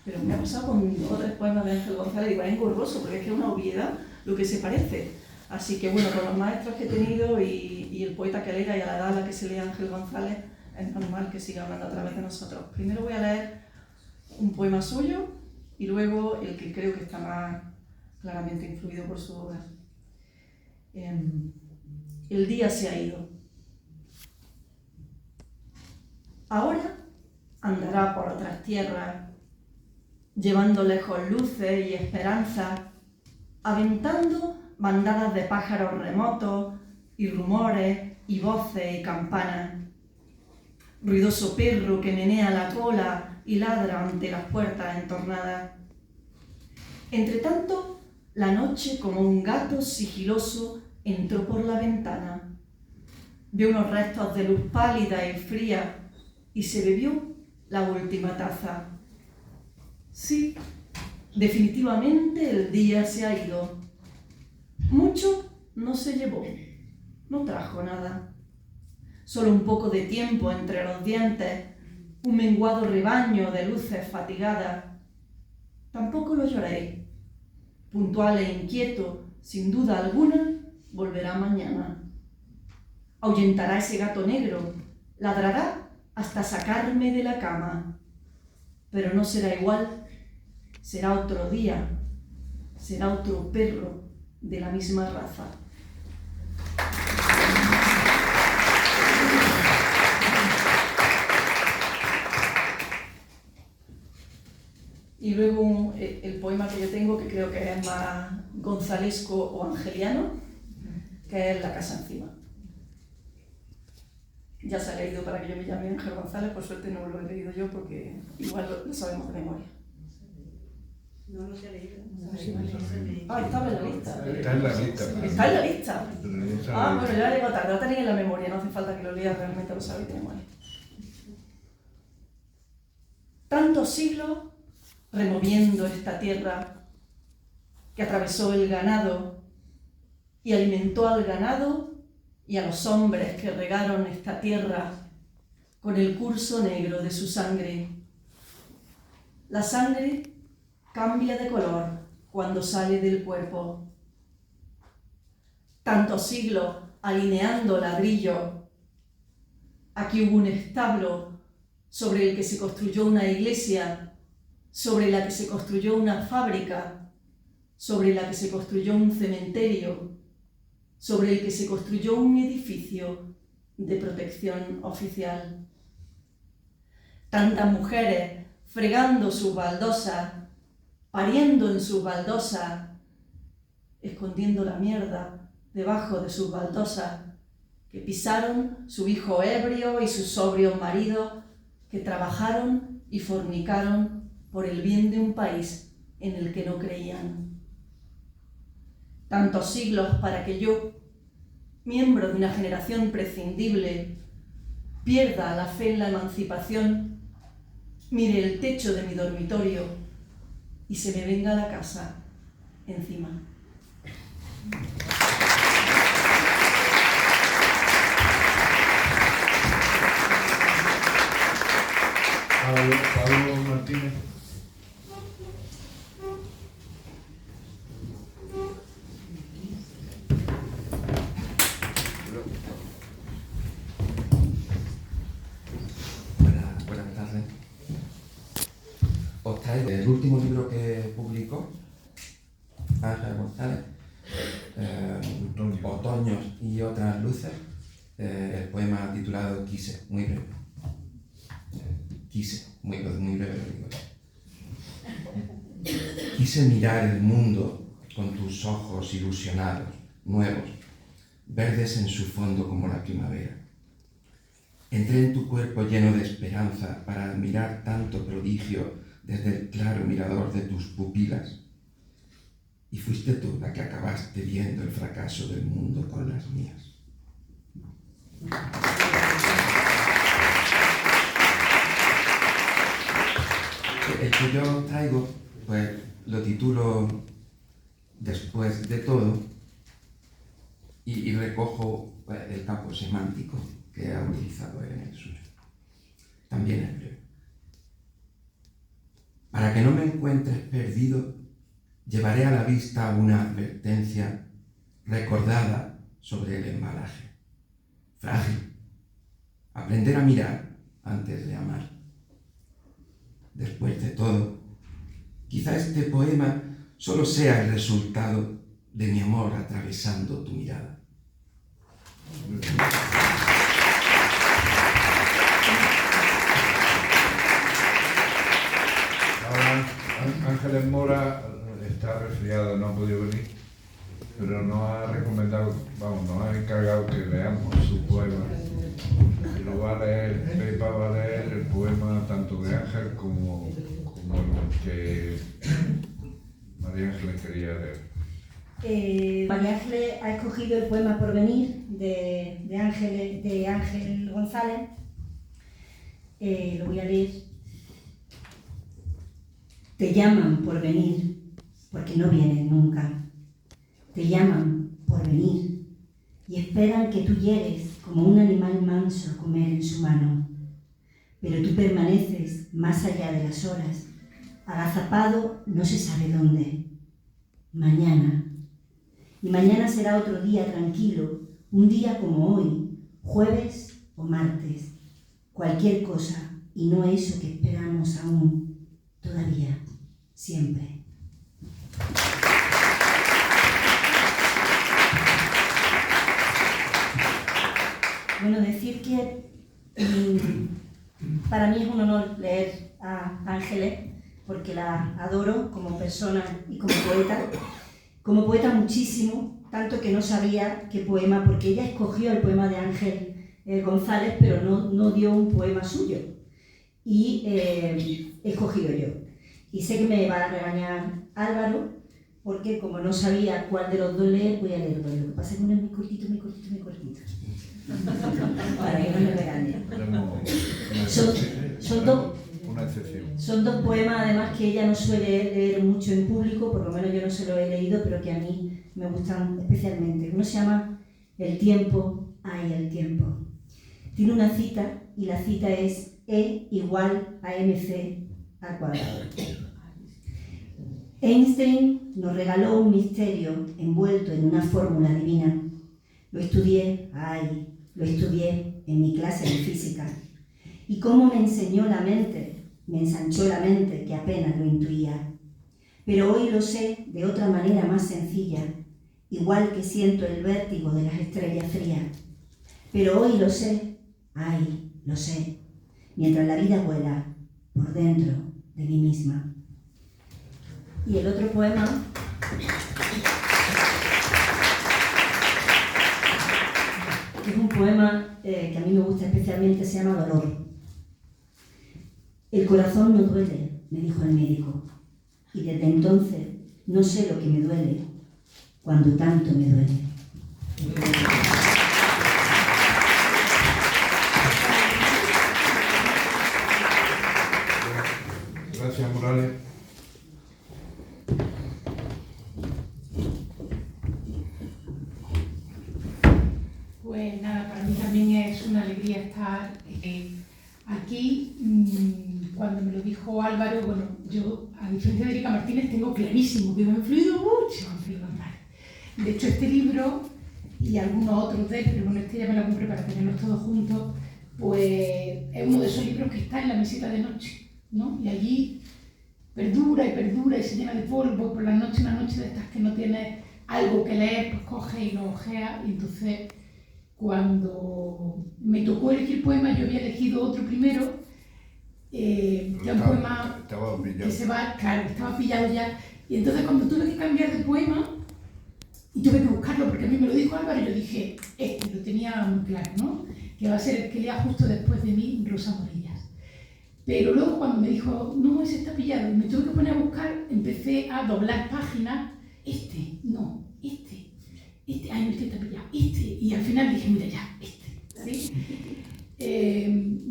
Pero me ha pasado con 2 o 3 poemas de Ángel González, digo, es engorroso, porque es que es una obviedad lo que se parece. Así que bueno, con los maestros que he tenido y el poeta que era y a la edad a la que se lee Ángel González, es normal que siga hablando a través de nosotros. Primero voy a leer un poema suyo y luego el que creo que está más claramente influido por su obra. El día se ha ido. Ahora andará por otras tierras, llevando lejos luces y esperanzas, aventando bandadas de pájaros remotos y rumores y voces y campanas. Ruidoso perro que menea la cola y ladra ante las puertas entornadas. Entretanto, la noche, como un gato sigiloso, entró por la ventana. Vio unos restos de luz pálida y fría y se bebió la última taza. Sí, definitivamente el día se ha ido. Mucho no se llevó, no trajo nada. Solo un poco de tiempo entre los dientes, un menguado rebaño de luces fatigadas. Tampoco lo lloréis. Puntual e inquieto, sin duda alguna, volverá mañana. Ahuyentará ese gato negro, ladrará hasta sacarme de la cama. Pero no será igual, será otro día, será otro perro de la misma raza. Y luego el poema que yo tengo, que creo que es más gonzalesco o angeliano, que es La casa encima. Ya se ha leído para que yo me llame Ángel González, por suerte no lo he leído yo porque igual lo sabemos de memoria. No los he leído. Ah, estaba en la lista. Está en la lista. Está en la lista. Pero no sabe. Ah, bueno, ya llego tarde, lo tenéis en la memoria, no hace falta que lo leas, realmente lo sabéis de memoria. Tantos siglos removiendo esta tierra que atravesó el ganado y alimentó al ganado y a los hombres que regaron esta tierra con el curso negro de su sangre. La sangre cambia de color cuando sale del cuerpo. Tantos siglos alineando ladrillo. Aquí hubo un establo sobre el que se construyó una iglesia, sobre la que se construyó una fábrica, sobre la que se construyó un cementerio, sobre el que se construyó un edificio de protección oficial. Tantas mujeres fregando sus baldosas, pariendo en sus baldosas, escondiendo la mierda debajo de sus baldosas, que pisaron su hijo ebrio y sus sobrios maridos, que trabajaron y fornicaron por el bien de un país en el que no creían. Tantos siglos para que yo, miembro de una generación prescindible, pierda la fe en la emancipación, mire el techo de mi dormitorio y se me venga la casa encima. Pablo Martínez. Buenas tardes. Os traigo el último libro que publicó Ángel González, Otoños y otras luces, el poema titulado Quise, muy breve. Quise, muy breve lo digo. Quise mirar el mundo con tus ojos ilusionados, nuevos, verdes en su fondo como la primavera. Entré en tu cuerpo lleno de esperanza para admirar tanto prodigio desde el claro mirador de tus pupilas. Y fuiste tú la que acabaste viendo el fracaso del mundo con las mías. El que yo traigo, pues lo titulo Después de todo y recojo pues, el campo semántico que ha utilizado él en el suyo. También es breve. Para que no me encuentres perdido, llevaré a la vista una advertencia recordada sobre el embalaje. Frágil. Aprender a mirar antes de amar. Después de todo, quizá este poema solo sea el resultado de mi amor atravesando tu mirada. Ahora Ángeles Mora está resfriado, no ha podido venir, pero nos ha recomendado, nos ha encargado que leamos su poema. Y lo va a leer, Pepa va a leer el poema tanto de Ángel como el que María Ángeles quería leer. María Ángeles ha escogido el poema Porvenir de Ángel González. Lo voy a leer. Te llaman por venir, porque no vienes nunca. Te llaman por venir y esperan que tú llegues como un animal manso a comer en su mano. Pero tú permaneces más allá de las horas, agazapado no se sabe dónde. Mañana. Y mañana será otro día tranquilo, un día como hoy, jueves o martes. Cualquier cosa, y no eso que esperamos aún, todavía, siempre. Bueno, decir que para mí es un honor leer a Ángeles, porque la adoro como persona y como poeta. Como poeta muchísimo, tanto que no sabía qué poema, porque ella escogió el poema de Ángel González, pero no dio un poema suyo. Y he escogido yo. Y sé que me va a regañar Álvaro, porque como no sabía cuál de los dos leer, voy a leer dos. Lo que pasa es que uno es muy cortito, muy cortito, muy cortito. Para que no me regañe. Son dos poemas, además, que ella no suele leer mucho en público, por lo menos yo no se lo he leído, pero que a mí me gustan especialmente. Uno se llama El tiempo, ay, el tiempo. Tiene una cita, y la cita es E igual a mc al cuadrado. Einstein nos regaló un misterio envuelto en una fórmula divina. Lo estudié, ay, lo estudié en mi clase de física. Y cómo me enseñó la mente, me ensanchó la mente que apenas lo intuía. Pero hoy lo sé de otra manera más sencilla, igual que siento el vértigo de las estrellas frías. Pero hoy lo sé, ay, lo sé, mientras la vida vuela por dentro de mí misma. Y el otro poema es un poema que a mí me gusta especialmente, se llama Dolor. El corazón no duele, me dijo el médico, y desde entonces no sé lo que me duele cuando tanto me duele. Gracias, Morales. Pues nada, para mí también es una alegría estar aquí. Cuando me lo dijo Álvaro, bueno, yo, a diferencia de Erika Martínez, tengo clarísimo que me ha influido mucho. De hecho, este libro y algunos otros de él, pero bueno, este ya me lo compré para tenerlos todos juntos, pues es uno de esos libros que está en la mesita de noche, ¿no? Y allí perdura y se llena de polvo. Por la noche, una noche de estas que no tienes algo que leer, pues coges y lo ojeas. Y entonces, cuando me tocó elegir poema, yo había elegido otro primero, ya un poema que se va, claro, estaba pillado ya. Y entonces, cuando tuve que cambiar de poema, y tuve que buscarlo porque a mí me lo dijo Álvaro, y yo dije, lo tenía muy claro, ¿no? Que va a ser el que lea justo después de mí, Rosa Morillas. Pero luego cuando me dijo, no, ese está pillado, y me tuve que poner a buscar, empecé a doblar páginas, ay, no, este está pillado, y al final dije, mira ya, ¿sí?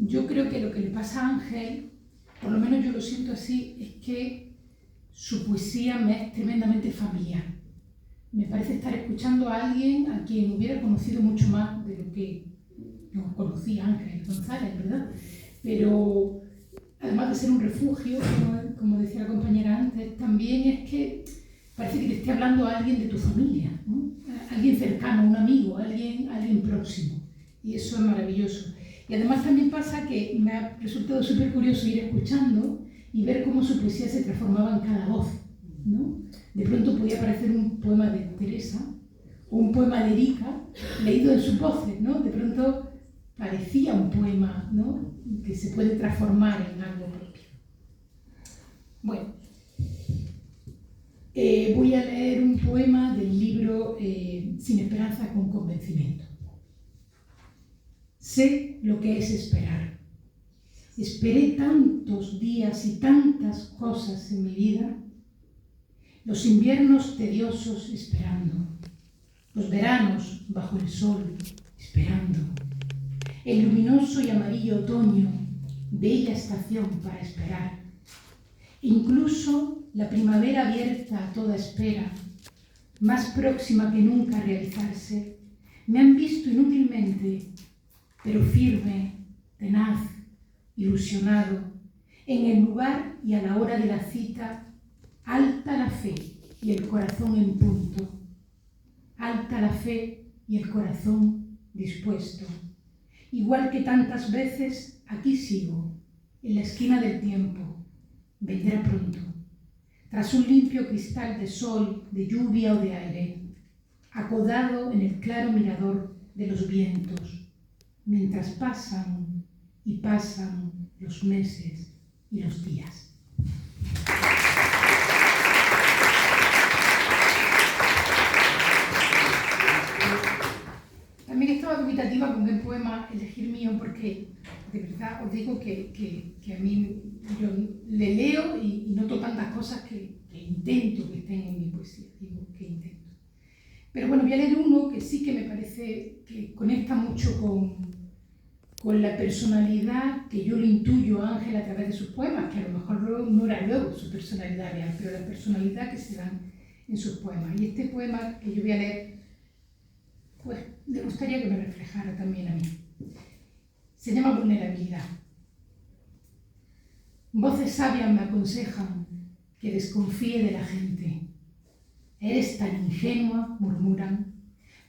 Yo creo que lo que le pasa a Ángel, por lo menos yo lo siento así, es que su poesía me es tremendamente familiar. Me parece estar escuchando a alguien a quien hubiera conocido mucho más de lo que yo conocí a Ángel González, ¿verdad? Pero además de ser un refugio, como decía la compañera antes, también es que parece que te esté hablando a alguien de tu familia, ¿no? Alguien cercano, un amigo, alguien próximo. Y eso es maravilloso. Y además también pasa que me ha resultado súper curioso ir escuchando y ver cómo su poesía se transformaba en cada voz, ¿no? De pronto podía parecer un poema de Teresa o un poema de Erika leído en sus voces, ¿no? De pronto parecía un poema, ¿no? Que se puede transformar en algo propio. Bueno, voy a leer un poema del libro Sin esperanza con convencimiento. Sé lo que es esperar. Esperé tantos días y tantas cosas en mi vida. Los inviernos tediosos esperando, los veranos bajo el sol esperando, el luminoso y amarillo otoño, bella estación para esperar, incluso la primavera abierta a toda espera, más próxima que nunca a realizarse, me han visto inútilmente, pero firme, tenaz, ilusionado, en el lugar y a la hora de la cita. Alta la fe y el corazón en punto, alta la fe y el corazón dispuesto. Igual que tantas veces, aquí sigo, en la esquina del tiempo, vendrá pronto, tras un limpio cristal de sol, de lluvia o de aire, acodado en el claro mirador de los vientos, mientras pasan y pasan los meses y los días. También estaba dubitativa con qué poema elegir mío porque de verdad os digo que a mí yo le leo y noto tantas cosas que intento que estén en mi poesía, digo que intento. Pero bueno, voy a leer uno que sí que me parece que conecta mucho con la personalidad que yo le intuyo a Ángel a través de sus poemas, que a lo mejor no era luego su personalidad real, pero la personalidad que se dan en sus poemas. Y este poema que yo voy a leer, pues me gustaría que me reflejara también a mí. Se llama Vulnerabilidad. Voces sabias me aconsejan que desconfíe de la gente. Eres tan ingenua, murmuran.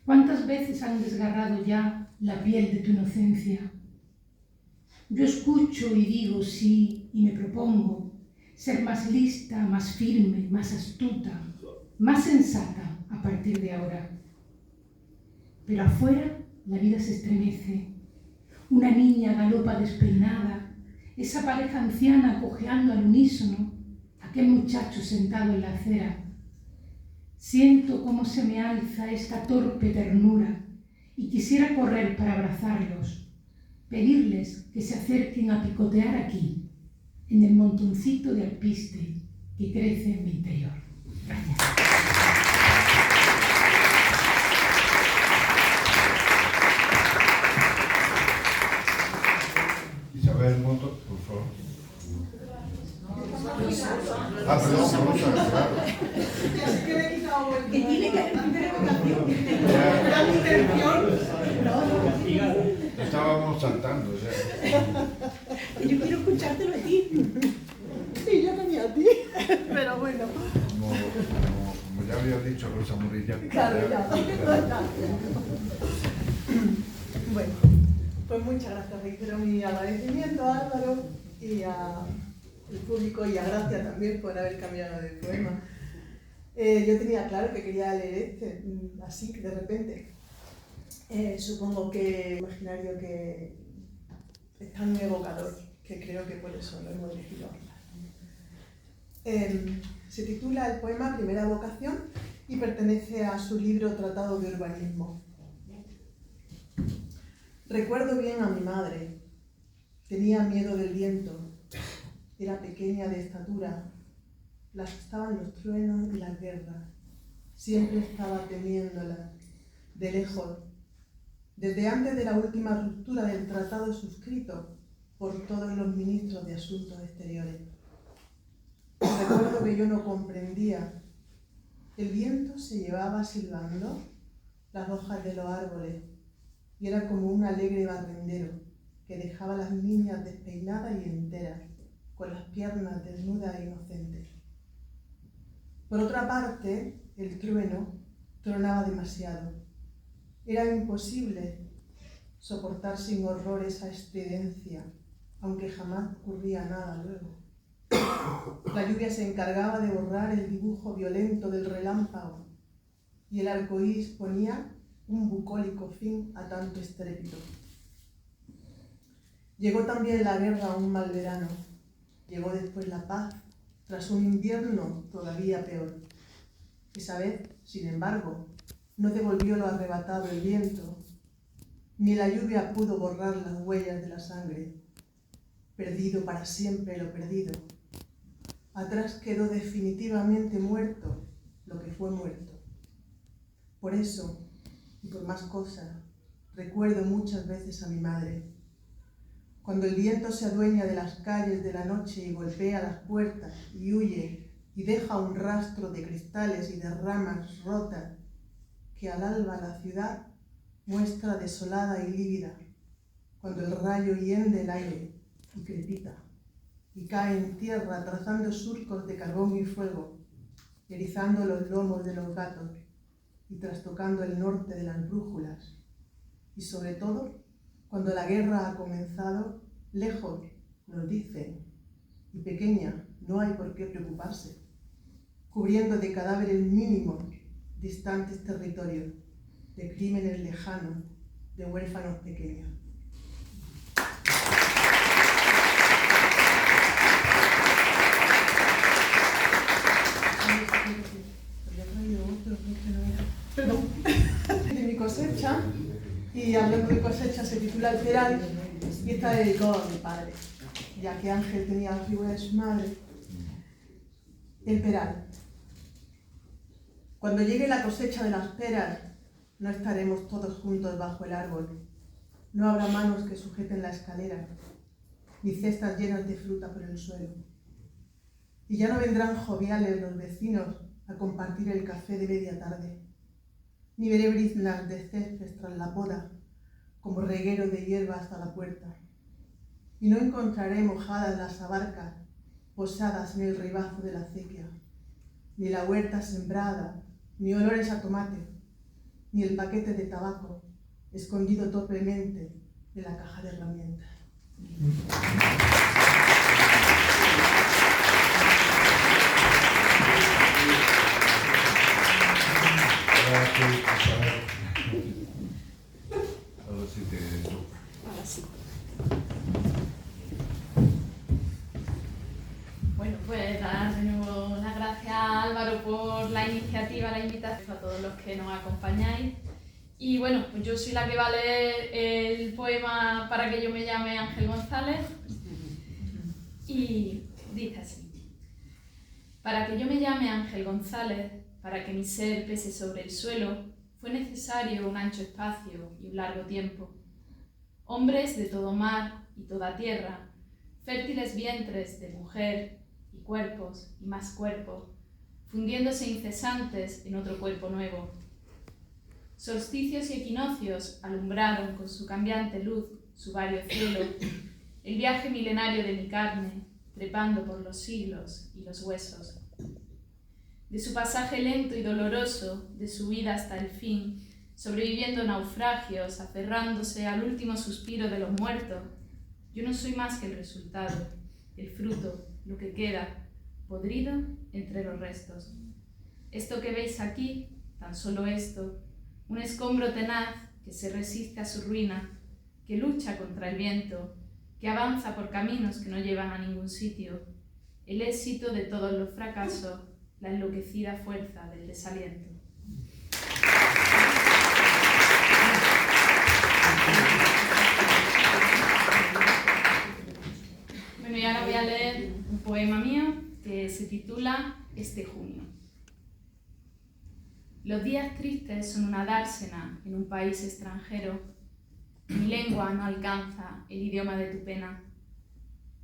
¿Cuántas veces han desgarrado ya la piel de tu inocencia? Yo escucho y digo sí y me propongo ser más lista, más firme, más astuta, más sensata a partir de ahora. Pero afuera la vida se estremece. Una niña galopa despeinada, esa pareja anciana cojeando al unísono, aquel muchacho sentado en la acera. Siento cómo se me alza esta torpe ternura y quisiera correr para abrazarlos, pedirles que se acerquen a picotear aquí, en el montoncito de alpiste que crece en mi interior. Gracias. Isabel Moto, por favor. Ah, perdón, claro. Que tiene que haber una intención. Estábamos saltando, o sea. Yo quiero escuchártelo a ti. Sí, yo también a ti. Pero bueno. Como ya había dicho Rosa Morilla. Claro, ya. Bueno, pues muchas gracias. Reitero mi agradecimiento a Álvaro y al público y a Gracia también por haber cambiado de poema. Yo tenía claro que quería leer este, así que de repente. Supongo que imaginario que es tan evocador que creo que por eso lo hemos elegido. Se titula el poema Primera vocación y pertenece a su libro Tratado de Urbanismo. Recuerdo bien a mi madre. Tenía miedo del viento. Era pequeña de estatura. La asustaban los truenos y las guerras. Siempre estaba temiéndolas. De lejos. Desde antes de la última ruptura del tratado suscrito por todos los ministros de Asuntos Exteriores. Recuerdo que yo no comprendía. El viento se llevaba silbando las hojas de los árboles y era como un alegre barrendero que dejaba a las niñas despeinadas y enteras, con las piernas desnudas e inocentes. Por otra parte, el trueno tronaba demasiado. Era imposible soportar sin horror esa estridencia, aunque jamás ocurría nada luego. La lluvia se encargaba de borrar el dibujo violento del relámpago y el arcoíris ponía un bucólico fin a tanto estrépito. Llegó también la guerra a un mal verano. Llegó después la paz, tras un invierno todavía peor. Esa vez, sin embargo, no devolvió lo arrebatado el viento, ni la lluvia pudo borrar las huellas de la sangre. Perdido para siempre lo perdido. Atrás quedó definitivamente muerto lo que fue muerto. Por eso, y por más cosas, recuerdo muchas veces a mi madre. Cuando el viento se adueña de las calles de la noche y golpea las puertas y huye y deja un rastro de cristales y de ramas rotas que al alba la ciudad muestra desolada y lívida, cuando el rayo hiende el aire y crepita y cae en tierra trazando surcos de carbón y fuego, erizando los lomos de los gatos y trastocando el norte de las brújulas, y sobre todo cuando la guerra ha comenzado, lejos nos dicen, y pequeña, no hay por qué preocuparse, cubriendo de cadáveres mínimos distantes territorios, de crímenes lejanos, de huérfanos pequeños. Perdón. De mi cosecha, y hablando de cosecha se titula El Peral, y está dedicado a mi padre, ya que Ángel tenía la figura de su madre. El peral. Cuando llegue la cosecha de las peras, no estaremos todos juntos bajo el árbol. No habrá manos que sujeten la escalera, ni cestas llenas de fruta por el suelo. Y ya no vendrán joviales los vecinos a compartir el café de media tarde, ni veré briznas de césped tras la poda, como reguero de hierba hasta la puerta. Y no encontraré mojadas las abarcas, posadas en el ribazo de la acequia, ni la huerta sembrada, ni olores a tomate, ni el paquete de tabaco escondido torpemente en la caja de herramientas. Ahora sí te toca. Ahora sí. Bueno, pues dar de nuevo las gracias a Álvaro por la iniciativa, la invitación, a todos los que nos acompañáis. Y bueno, pues yo soy la que va a leer el poema Para que yo me llame Ángel González. Y dice así: para que yo me llame Ángel González, para que mi ser pese sobre el suelo, fue necesario un ancho espacio y un largo tiempo. Hombres de todo mar y toda tierra, fértiles vientres de mujer y cuerpos y más cuerpos, fundiéndose incesantes en otro cuerpo nuevo. Solsticios y equinoccios alumbraron con su cambiante luz su vario cielo, el viaje milenario de mi carne, trepando por los siglos y los huesos. De su pasaje lento y doloroso, de su vida hasta el fin, sobreviviendo naufragios, aferrándose al último suspiro de los muertos, yo no soy más que el resultado, el fruto, lo que queda, podrido entre los restos. Esto que veis aquí, tan solo esto, un escombro tenaz que se resiste a su ruina, que lucha contra el viento, que avanza por caminos que no llevan a ningún sitio, el éxito de todos los fracasos, la enloquecida fuerza del desaliento. Bueno, y ahora voy a leer un poema mío que se titula Este junio. Los días tristes son una dársena en un país extranjero. Mi lengua no alcanza el idioma de tu pena.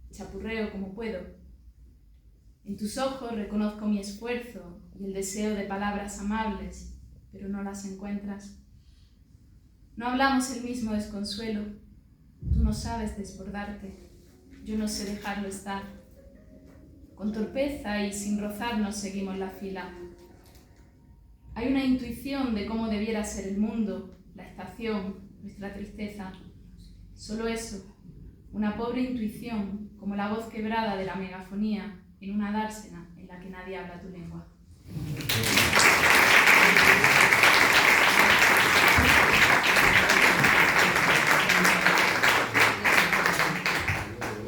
Chapurreo como puedo. En tus ojos reconozco mi esfuerzo y el deseo de palabras amables, pero no las encuentras. No hablamos el mismo desconsuelo. Tú no sabes desbordarte. Yo no sé dejarlo estar. Con torpeza y sin rozarnos seguimos la fila. Hay una intuición de cómo debiera ser el mundo, la estación, nuestra tristeza. Solo eso, una pobre intuición, como la voz quebrada de la megafonía en una dársena en la que nadie habla tu lengua.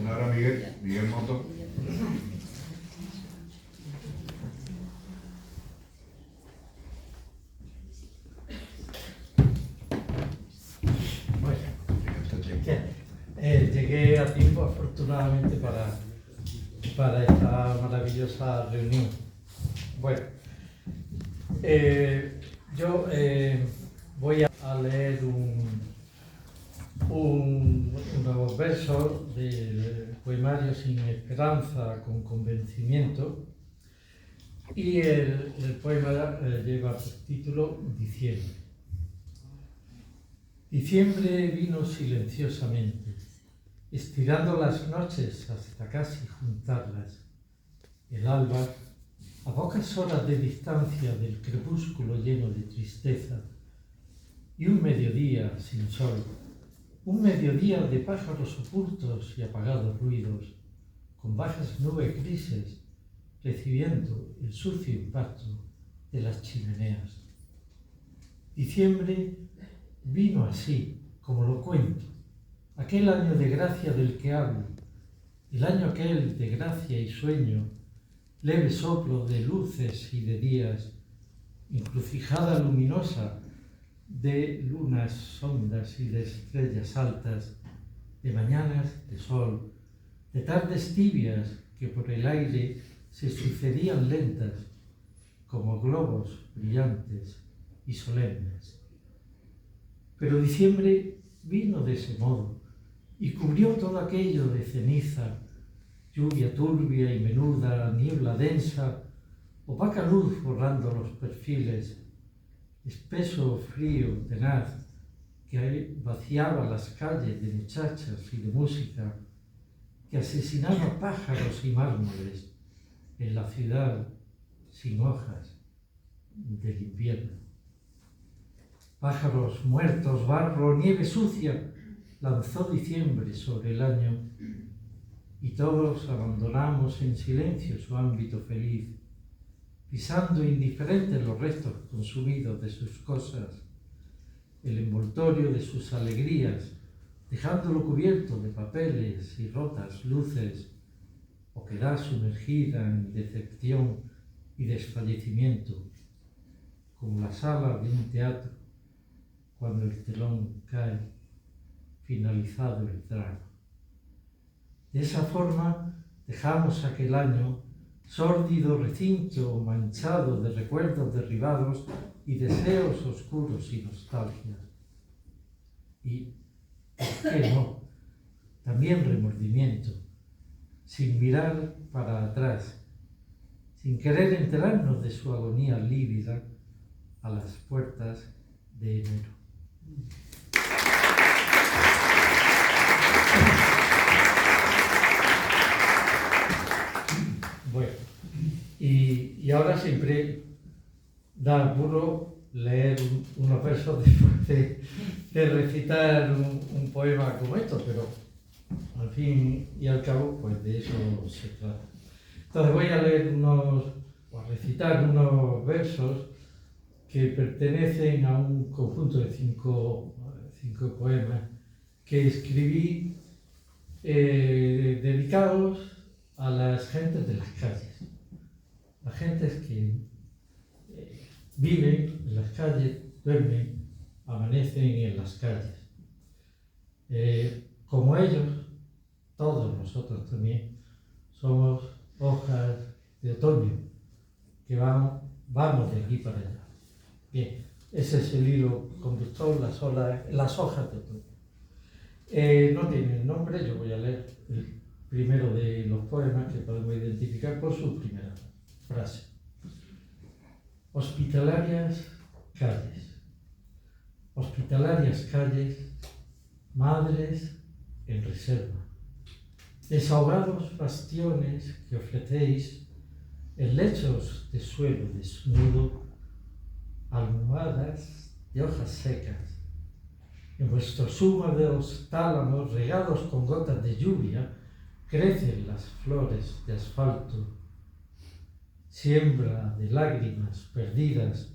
Ahora Miguel Moto. Llegué a tiempo, afortunadamente, para esta maravillosa reunión. Bueno, yo voy a leer unos versos del poemario Sin Esperanza con Convencimiento, y el poema lleva por título Diciembre. Diciembre vino silenciosamente, estirando las noches hasta casi juntarlas. El alba, a pocas horas de distancia del crepúsculo lleno de tristeza, y un mediodía sin sol, un mediodía de pájaros ocultos y apagados ruidos, con bajas nubes grises, recibiendo el sucio impacto de las chimeneas. Diciembre vino así, como lo cuento, aquel año de gracia del que hablo, el año aquel de gracia y sueño, leve soplo de luces y de días, encrucijada luminosa de lunas hondas y de estrellas altas, de mañanas de sol, de tardes tibias que por el aire se sucedían lentas, como globos brillantes y solemnes. Pero diciembre vino de ese modo y cubrió todo aquello de ceniza, lluvia turbia y menuda, niebla densa, opaca luz borrando los perfiles, espeso frío tenaz que vaciaba las calles de muchachas y de música, que asesinaba pájaros y mármoles en la ciudad sin hojas del invierno. Pájaros muertos, barro, nieve sucia, lanzó diciembre sobre el año y todos abandonamos en silencio su ámbito feliz, pisando indiferentes los restos consumidos de sus cosas, el envoltorio de sus alegrías, dejándolo cubierto de papeles y rotas luces, o queda sumergida en decepción y desfallecimiento, como la sala de un teatro cuando el telón cae, finalizado el drama. De esa forma dejamos aquel año, sórdido recinto manchado de recuerdos derribados y deseos oscuros y nostalgias. Y, ¿por qué no?, también remordimiento, sin mirar para atrás, sin querer enterarnos de su agonía lívida a las puertas de enero. Bueno, y ahora siempre da apuro leer unos versos después de recitar un poema como esto, pero al fin y al cabo, pues de eso se trata. Entonces voy a leer o a recitar unos versos que pertenecen a un conjunto de cinco poemas que escribí dedicados a las gentes de las calles, las gentes que viven en las calles, duermen, amanecen en las calles. Como ellos, todos nosotros también somos hojas de otoño que vamos de aquí para allá. Bien, ese es el hilo conductor, las hojas de otoño. No tienen nombre, yo voy a leer el primero de los poemas que podemos identificar por su primera frase. Hospitalarias calles. Hospitalarias calles, madres en reserva. Desahogados bastiones que ofrecéis en lechos de suelo desnudo, almohadas de hojas secas. En vuestros húmedos tálamos regados con gotas de lluvia crecen las flores de asfalto, siembra de lágrimas perdidas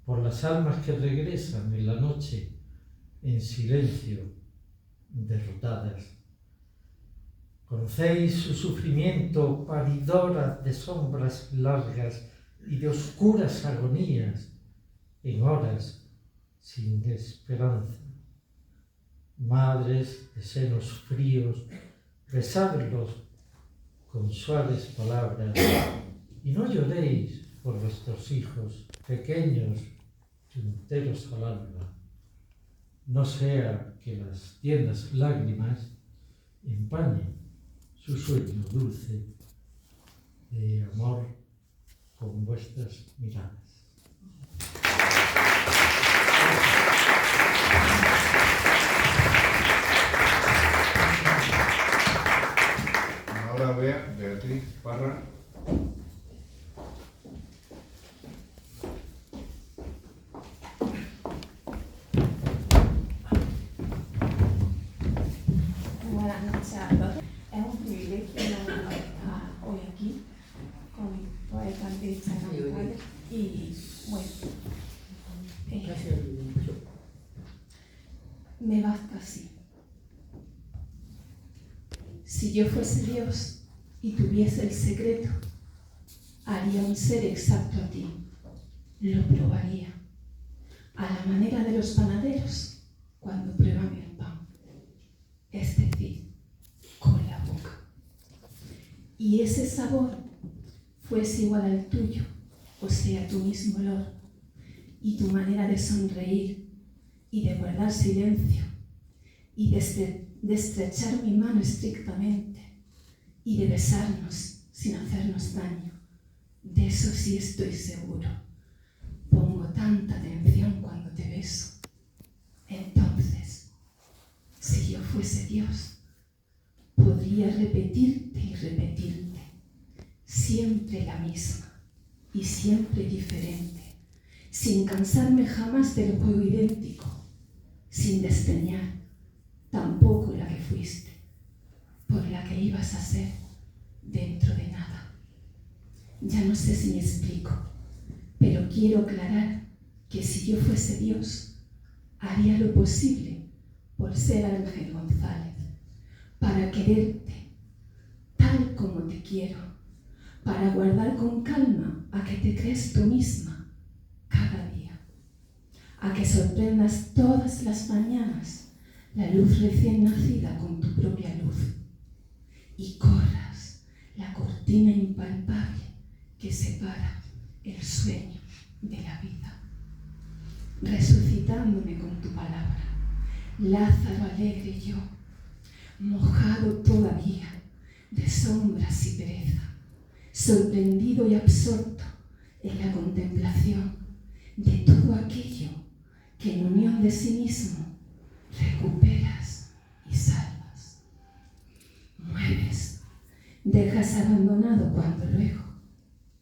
por las almas que regresan en la noche en silencio, derrotadas. Conocéis su sufrimiento, paridora de sombras largas y de oscuras agonías en horas sin esperanza. Madres de senos fríos, besadlos con suaves palabras y no lloréis por vuestros hijos pequeños, enteros al alma. No sea que las tiernas lágrimas empañen su sueño dulce de amor con vuestras miradas. Ahora vea Beatriz Parra. Buenas noches a todos. Es un privilegio estar hoy aquí con mi poeta Cristian González y bueno, me basta así. Si yo fuese Dios y tuviese el secreto, haría un ser exacto a ti, lo probaría, a la manera de los panaderos cuando prueban el pan. es decir, con la boca. Y ese sabor fuese igual al tuyo, o sea, tu mismo olor, y tu manera de sonreír y de guardar silencio, y de estrechar mi mano estrictamente, y de besarnos sin hacernos daño. De eso sí estoy seguro. Pongo tanta atención cuando te beso. Entonces, si yo fuese Dios, podría repetirte y repetirte, siempre la misma y siempre diferente, sin cansarme jamás del juego idéntico, sin desdeñar tampoco la que fuiste, por la que ibas a ser dentro de nada. Ya no sé si me explico, pero quiero aclarar que si yo fuese Dios, haría lo posible por ser Ángel González, para quererte tal como te quiero, para guardar con calma a que te crees tú misma cada día, a que sorprendas todas las mañanas la luz recién nacida con tu propia luz y corras la cortina impalpable que separa el sueño de la vida, resucitándome con tu palabra, Lázaro alegre yo, mojado todavía de sombras y pereza, sorprendido y absorto en la contemplación de todo aquello que en unión de sí mismo recuperas y salvas. Mueves, dejas abandonado cuando luego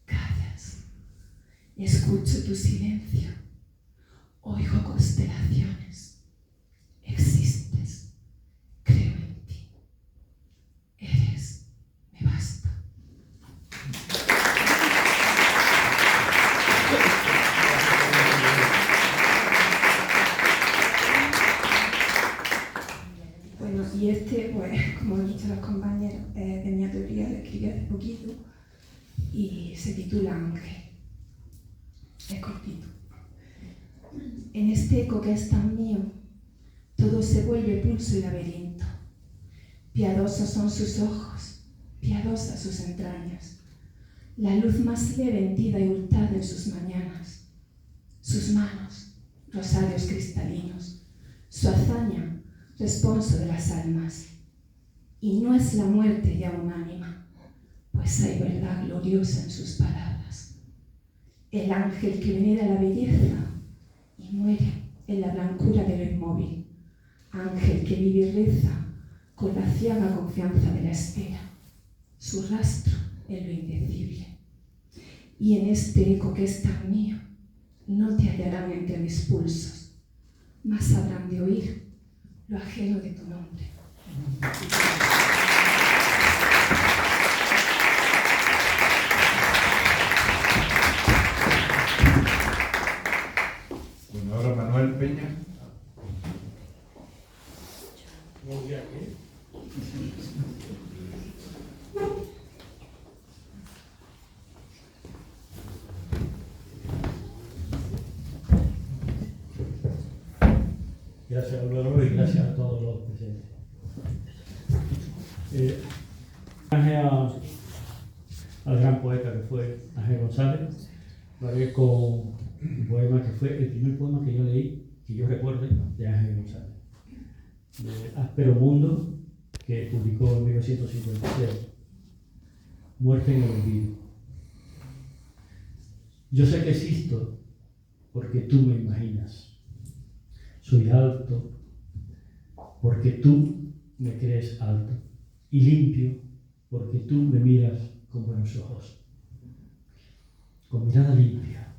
callas. Escucho tu silencio, oigo constelaciones. Existes, creo en ti. Eres, me basta. Bueno, y este, pues, como han dicho los compañeros, es de mi autoría, lo escribí hace poquito y se titula Ángel. Es cortito. En este eco que es tan mío, todo se vuelve pulso y laberinto. Piadosos son sus ojos, piadosas sus entrañas. La luz más leve hendida y hurtada en sus mañanas. Sus manos, rosarios cristalinos. Su hazaña, responso de las almas. Y no es la muerte ya unánima, pues hay verdad gloriosa en sus palabras. El ángel que venera la belleza y muere en la blancura de lo inmóvil. Ángel que vive y reza con la ciega confianza de la espera. Su rastro en lo indecible. Y en este eco que es tan mío, no te hallarán entre mis pulsos, mas habrán de oír lo ajeno de tu nombre. Bueno, ahora Manuel Peña. Muy bien, ¿eh? Gracias, Álvaro, y gracias a todos los presentes. Gracias al gran poeta que fue Ángel González, lo haré con un poema que fue el primer poema que yo leí, que yo recuerde, de Ángel González, de Áspero Mundo, que publicó en 1956, Muerte en el olvido. Yo sé que existo porque tú me imaginas. Soy alto porque tú me crees alto y limpio porque tú me miras con buenos ojos. Con mirada limpia.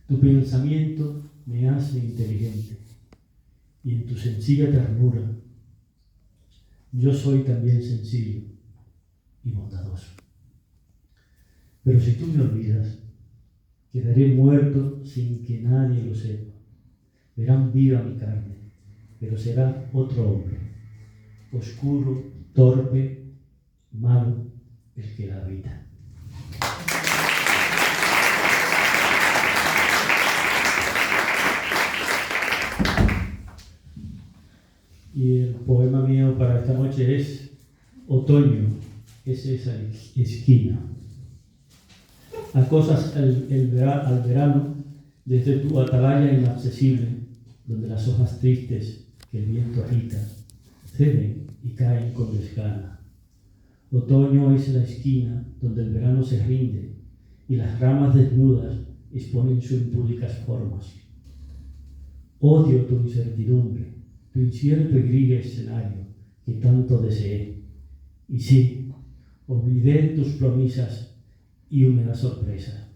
Tu pensamiento me hace inteligente y en tu sencilla ternura yo soy también sencillo y bondadoso. Pero si tú me olvidas, quedaré muerto sin que nadie lo sepa. Verán viva mi carne, pero será otro hombre, oscuro, torpe, malo, el que la habita. Y el poema mío que es otoño, es esa esquina. Acosas al verano desde tu atalaya inaccesible, donde las hojas tristes que el viento agita ceden y caen con desgana. Otoño es la esquina donde el verano se rinde y las ramas desnudas exponen sus impúdicas formas. Odio tu incertidumbre, tu incierto y gris escenario que tanto deseé. Y sí, olvidé tus promesas y húmedas sorpresas.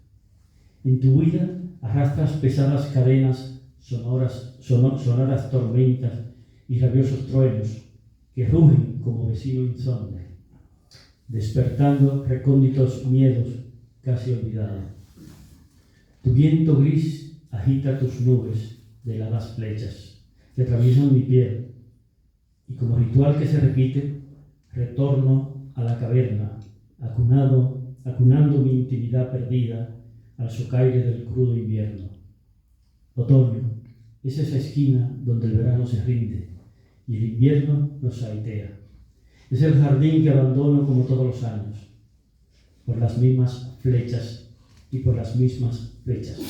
En tu vida arrastras pesadas cadenas, sonoras tormentas y rabiosos truenos que rugen como vecino insomne, despertando recónditos miedos casi olvidados. Tu viento gris agita tus nubes de heladas flechas que atraviesan mi piel, y como ritual que se repite, retorno a la caverna, acunando mi intimidad perdida al socaire del crudo invierno. Otoño es esa esquina donde el verano se rinde y el invierno nos saitea. Es el jardín que abandono como todos los años, por las mismas flechas y por las mismas flechas.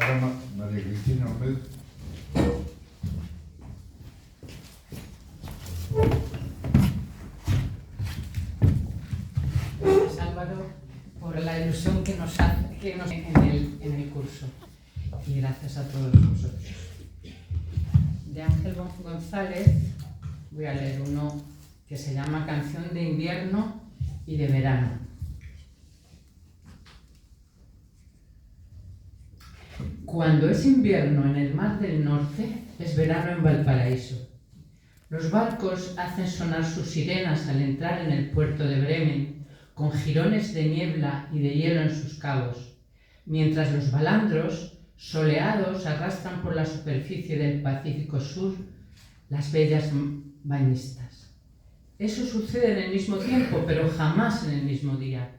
Ahora María Cristina López. Gracias, Álvaro, por la ilusión que nos hace en el curso, y gracias a todos vosotros. De Ángel González voy a leer uno que se llama Canción de invierno y de verano. Cuando es invierno en el Mar del Norte, es verano en Valparaíso. Los barcos hacen sonar sus sirenas al entrar en el puerto de Bremen, con jirones de niebla y de hielo en sus cabos, mientras los balandros, soleados, arrastran por la superficie del Pacífico Sur las bellas bañistas. Eso sucede en el mismo tiempo, pero jamás en el mismo día,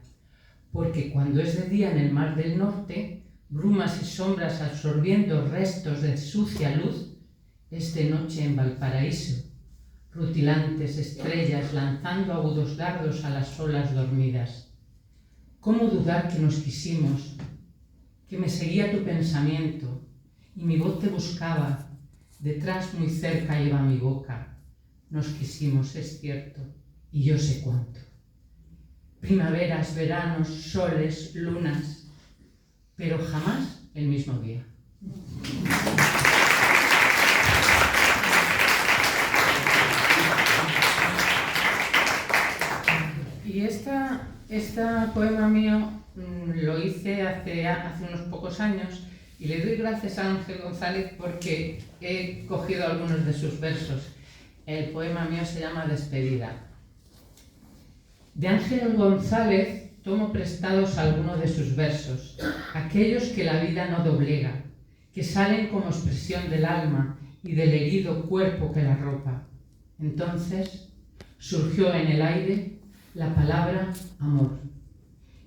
porque cuando es de día en el Mar del Norte, brumas y sombras absorbiendo restos de sucia luz, es de noche en Valparaíso, rutilantes estrellas lanzando agudos dardos a las olas dormidas. ¿Cómo dudar que nos quisimos, que me seguía tu pensamiento y mi voz te buscaba, detrás muy cerca iba mi boca? Nos quisimos, es cierto, y yo sé cuánto. Primaveras, veranos, soles, lunas, pero jamás el mismo día. Y este poema mío lo hice hace unos pocos años, y le doy gracias a Ángel González porque he cogido algunos de sus versos. El poema mío se llama Despedida. De Ángel González tomo prestados algunos de sus versos, aquellos que la vida no doblega, que salen como expresión del alma y del herido cuerpo que la ropa. Entonces surgió en el aire la palabra amor,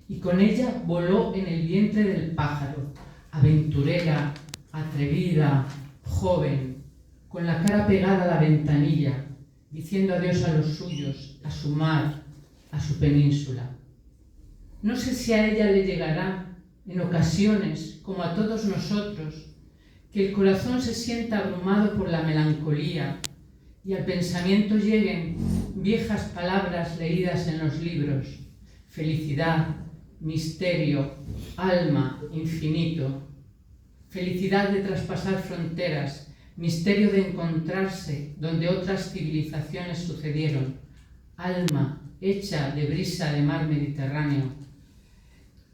y con ella voló en el vientre del pájaro, aventurera, atrevida, joven, con la cara pegada a la ventanilla, diciendo adiós a los suyos, a su mar, a su península. No sé si a ella le llegará, en ocasiones, como a todos nosotros, que el corazón se sienta abrumado por la melancolía y al pensamiento lleguen viejas palabras leídas en los libros: felicidad, misterio, alma, infinito. Felicidad de traspasar fronteras, misterio de encontrarse donde otras civilizaciones sucedieron, alma hecha de brisa de mar Mediterráneo,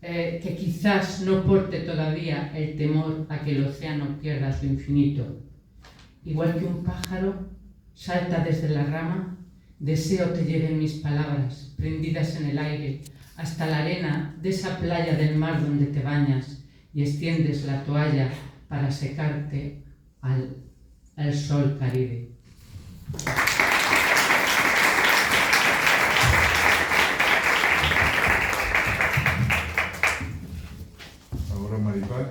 que quizás no porte todavía el temor a que el océano pierda su infinito. Igual que un pájaro salta desde la rama, deseo te lleven mis palabras, prendidas en el aire, hasta la arena de esa playa del mar donde te bañas y extiendes la toalla para secarte al sol Caribe. Ahora Maripaz.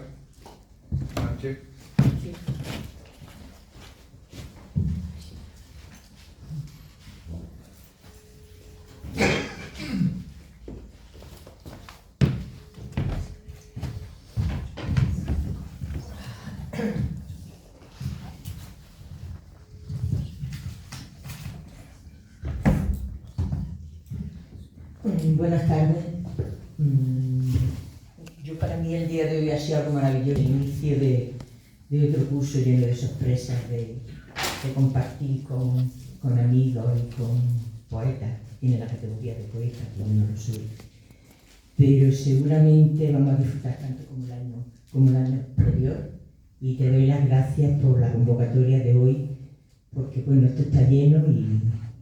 Buenas tardes. Para mí el día de hoy ha sido algo maravilloso, el inicio de otro curso lleno de sorpresas, de compartir con amigos y con poetas. Tiene la categoría de poeta, que yo no lo soy. Pero seguramente vamos a disfrutar tanto como el año anterior, y te doy las gracias por la convocatoria de hoy, porque bueno, esto está lleno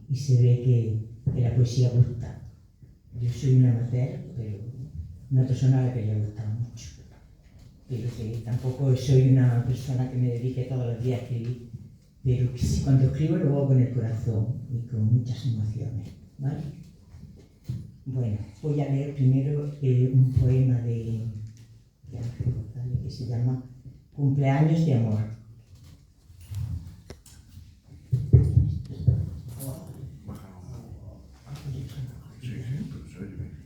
y se ve que la poesía gusta. Yo soy una amateur, pero una persona a la que le ha gustado mucho. Pero que tampoco soy una persona que me dedique todos los días a escribir, pero que cuando escribo lo hago con el corazón y con muchas emociones, ¿vale? Bueno, voy a leer primero un poema de Ángel González que se llama Cumpleaños de amor.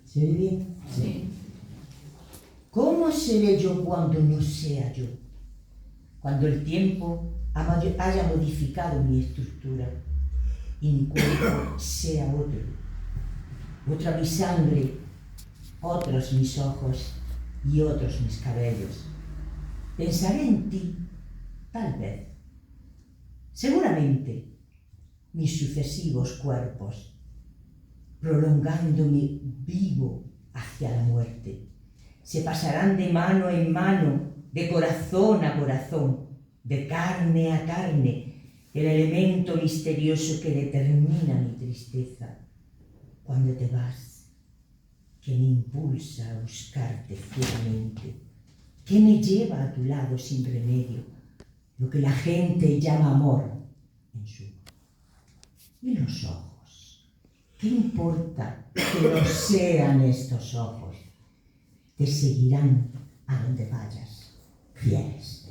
¿Se oye bien? Sí. ¿Cómo seré yo cuando no sea yo? Cuando el tiempo haya modificado mi estructura y mi cuerpo sea otro. Otra mi sangre, otros mis ojos y otros mis cabellos. Pensaré en ti, tal vez. Seguramente, mis sucesivos cuerpos, prolongándome vivo hacia la muerte, se pasarán de mano en mano, de corazón a corazón, de carne a carne, el elemento misterioso que determina mi tristeza cuando te vas, que me impulsa a buscarte ciegamente, que me lleva a tu lado sin remedio, lo que la gente llama amor en suma. ¿Y los ojos? ¿Qué importa que no sean estos ojos? Te seguirán a donde vayas, fieles.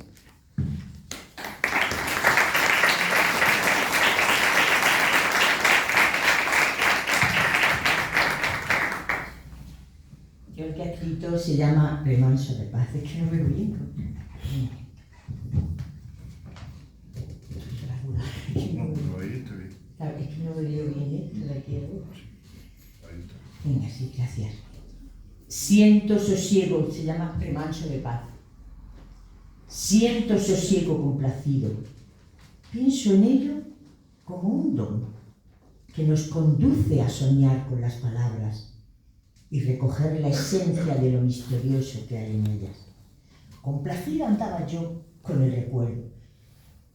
Yo el que he escrito se llama Remanso de paz, es que no veo bien. Es que no veo bien esto de aquí. Venga, sí, gracias. Siento sosiego, se llama Remanso de paz. Siento sosiego complacido. Pienso en ello como un don que nos conduce a soñar con las palabras y recoger la esencia de lo misterioso que hay en ellas. Complacida andaba yo con el recuerdo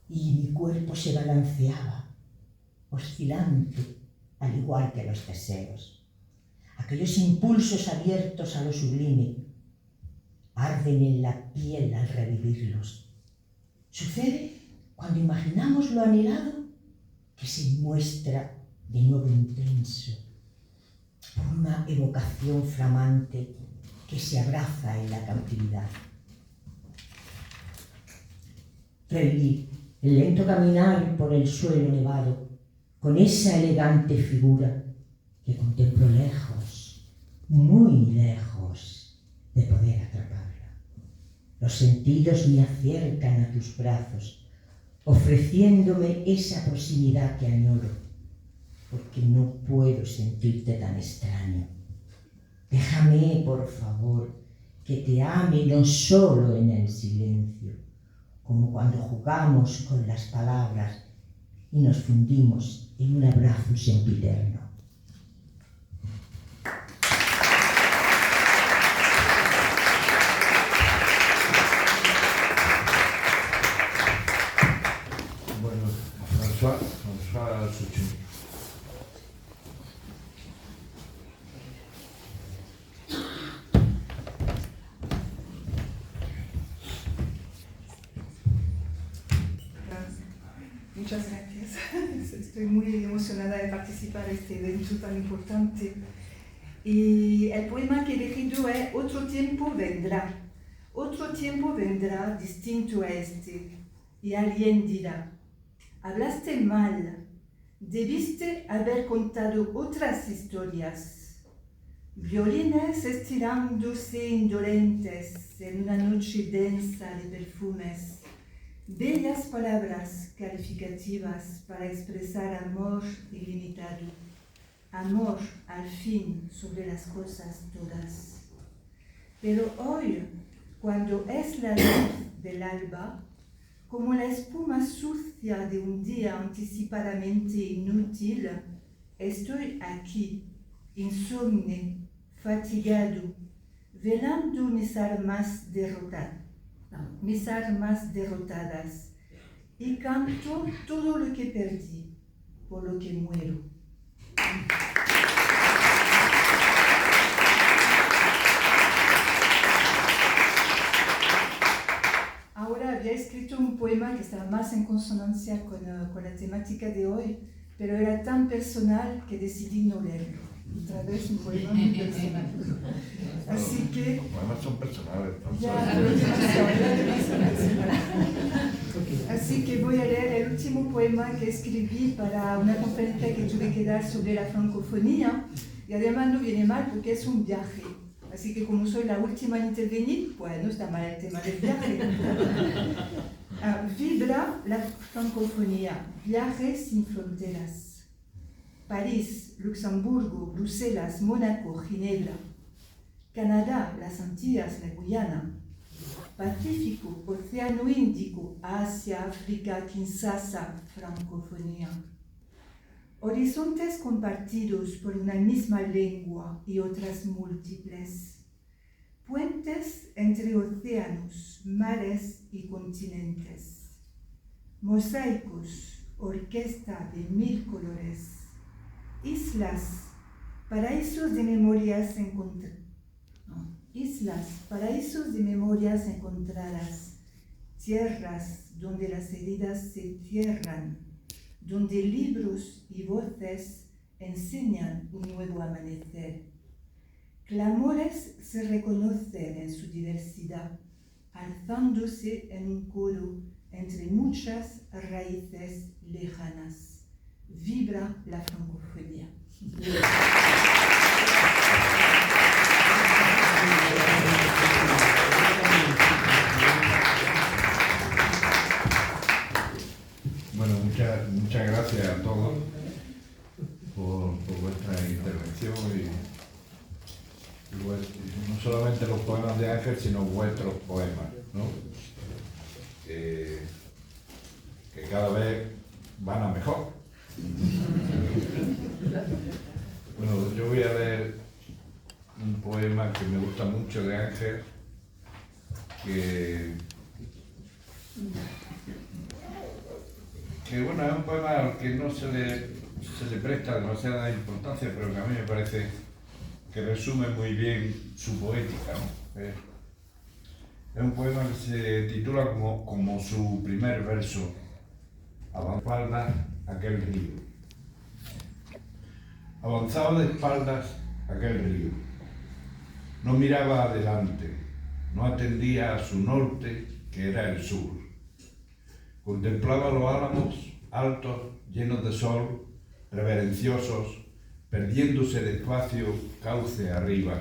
y mi cuerpo se balanceaba, oscilante, al igual que los deseos. Aquellos impulsos abiertos a lo sublime arden en la piel al revivirlos. Sucede cuando imaginamos lo anhelado que se muestra de nuevo intenso por una evocación flamante que se abraza en la cautividad. Reviví el lento caminar por el suelo nevado con esa elegante figura que contemplo lejos, muy lejos de poder atraparla. Los sentidos me acercan a tus brazos, ofreciéndome esa proximidad que añoro, porque no puedo sentirte tan extraño. Déjame, por favor, que te ame no solo en el silencio, como cuando jugamos con las palabras y nos fundimos en un abrazo sempiterno. Bueno, François Suchín. Muchas gracias. Estoy muy emocionada de participar en este evento tan importante. Y el poema que he elegido es Otro tiempo vendrá. Otro tiempo vendrá distinto a este. Y alguien dirá, hablaste mal, debiste haber contado otras historias. Violines estirándose indolentes en una noche densa de perfumes. Bellas palabras calificativas para expresar amor ilimitado, amor al fin sobre las cosas todas. Pero hoy, cuando es la luz del alba, como la espuma sucia de un día anticipadamente inútil, estoy aquí, insomne, fatigado, velando mis armas derrotadas, y canto todo lo que perdí, por lo que muero. Ahora había escrito un poema que estaba más en consonancia con la temática de hoy, pero era tan personal que decidí no leerlo. Otra vez un poema muy personal. Así que... Los poemas son personales. Así que voy a leer el último poema que escribí para una conferencia que tuve que dar sobre la francofonía, y además no viene mal porque es un viaje. Así que como soy la última en intervenir, pues no está mal el tema del viaje. Vibra la francofonía, viaje sin fronteras. París, Luxemburgo, Bruselas, Mónaco, Ginebra. Canadá, las Antillas, la Guyana. Pacífico, Océano Índico, Asia, África, Kinshasa, francofonía. Horizontes compartidos por una misma lengua y otras múltiples. Puentes entre océanos, mares y continentes. Mosaicos, orquesta de 1000 colores. Islas, paraísos de memorias encontradas. Tierras donde las heridas se cierran, donde libros y voces enseñan un nuevo amanecer. Clamores se reconocen en su diversidad, alzándose en un coro entre muchas raíces lejanas. Vibra la francofonía. Bueno, muchas gracias a todos por vuestra intervención y no solamente los poemas de Ángel, sino vuestros poemas, ¿no? Que cada vez van a mejor. Bueno, yo voy a leer un poema que me gusta mucho de Ángel, que bueno, es un poema al que no se le presta demasiada importancia, pero que a mí me parece que resume muy bien su poética, ¿no? Es un poema que se titula como su primer verso: Avanzaba aquel río. Avanzaba de espaldas aquel río. No miraba adelante, no atendía a su norte, que era el sur. Contemplaba los álamos altos, llenos de sol, reverenciosos, perdiéndose despacio cauce arriba.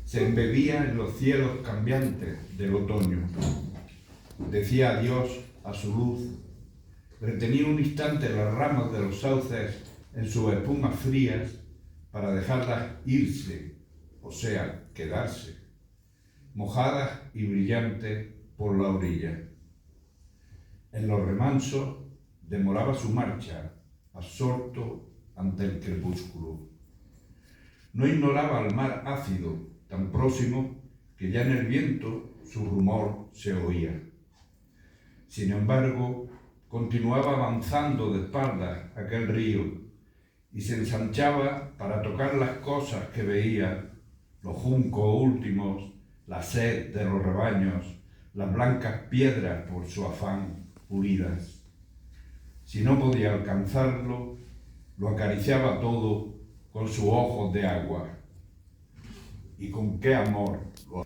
Se embebía en los cielos cambiantes del otoño. Decía adiós a su luz. Retenía un instante las ramas de los sauces en sus espumas frías para dejarlas irse, o sea, quedarse, mojadas y brillantes por la orilla. En los remansos demoraba su marcha, absorto ante el crepúsculo. No ignoraba el mar ácido, tan próximo que ya en el viento su rumor se oía. Sin embargo, continuaba avanzando de espaldas aquel río y se ensanchaba para tocar las cosas que veía, los juncos últimos, la sed de los rebaños, las blancas piedras por su afán pulidas. Si no podía alcanzarlo, lo acariciaba todo con sus ojos de agua. Y con qué amor lo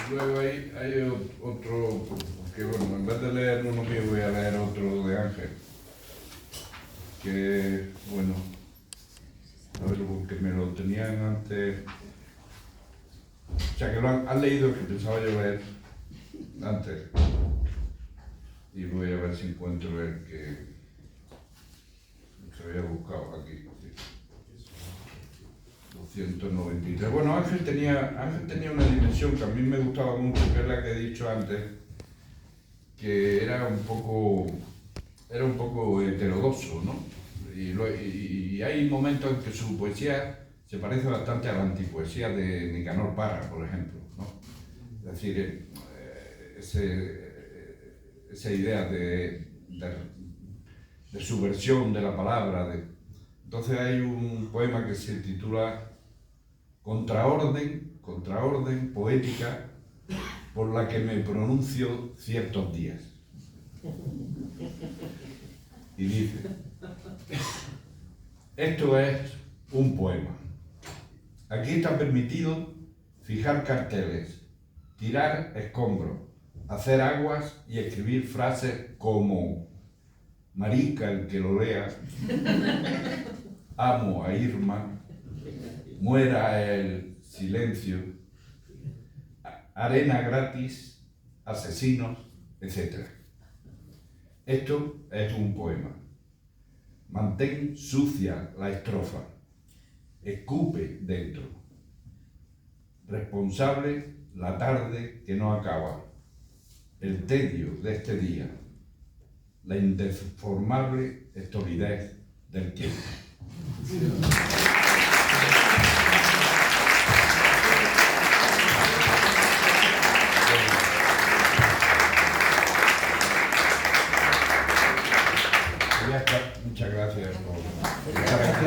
Luego hay otro, que bueno, en vez de leer uno mío voy a leer otro de Ángel, que bueno, a ver, porque me lo tenían antes. O sea, que lo han leído, que pensaba yo leer antes. Y voy a ver si encuentro el que se había buscado aquí. 293. Bueno, Ángel tenía una dimensión que a mí me gustaba mucho, que es la que he dicho antes, que era un poco heterodoxo, ¿no? Y hay momentos en que su poesía se parece bastante a la antipoesía de Nicanor Parra, por ejemplo, ¿no? Es decir, esa idea de subversión de la palabra. Entonces hay un poema que se titula Contraorden poética por la que me pronuncio ciertos días. Y dice: esto es un poema. Aquí está permitido fijar carteles, tirar escombros, hacer aguas y escribir frases como marica el que lo lea, amo a Irma, muera el silencio, arena gratis, asesinos, etc. Esto es un poema. Mantén sucia la estrofa, escupe dentro. Responsable la tarde que no acaba, el tedio de este día, la indeformable estolidez del tiempo. Ya está. Muchas gracias por estar aquí.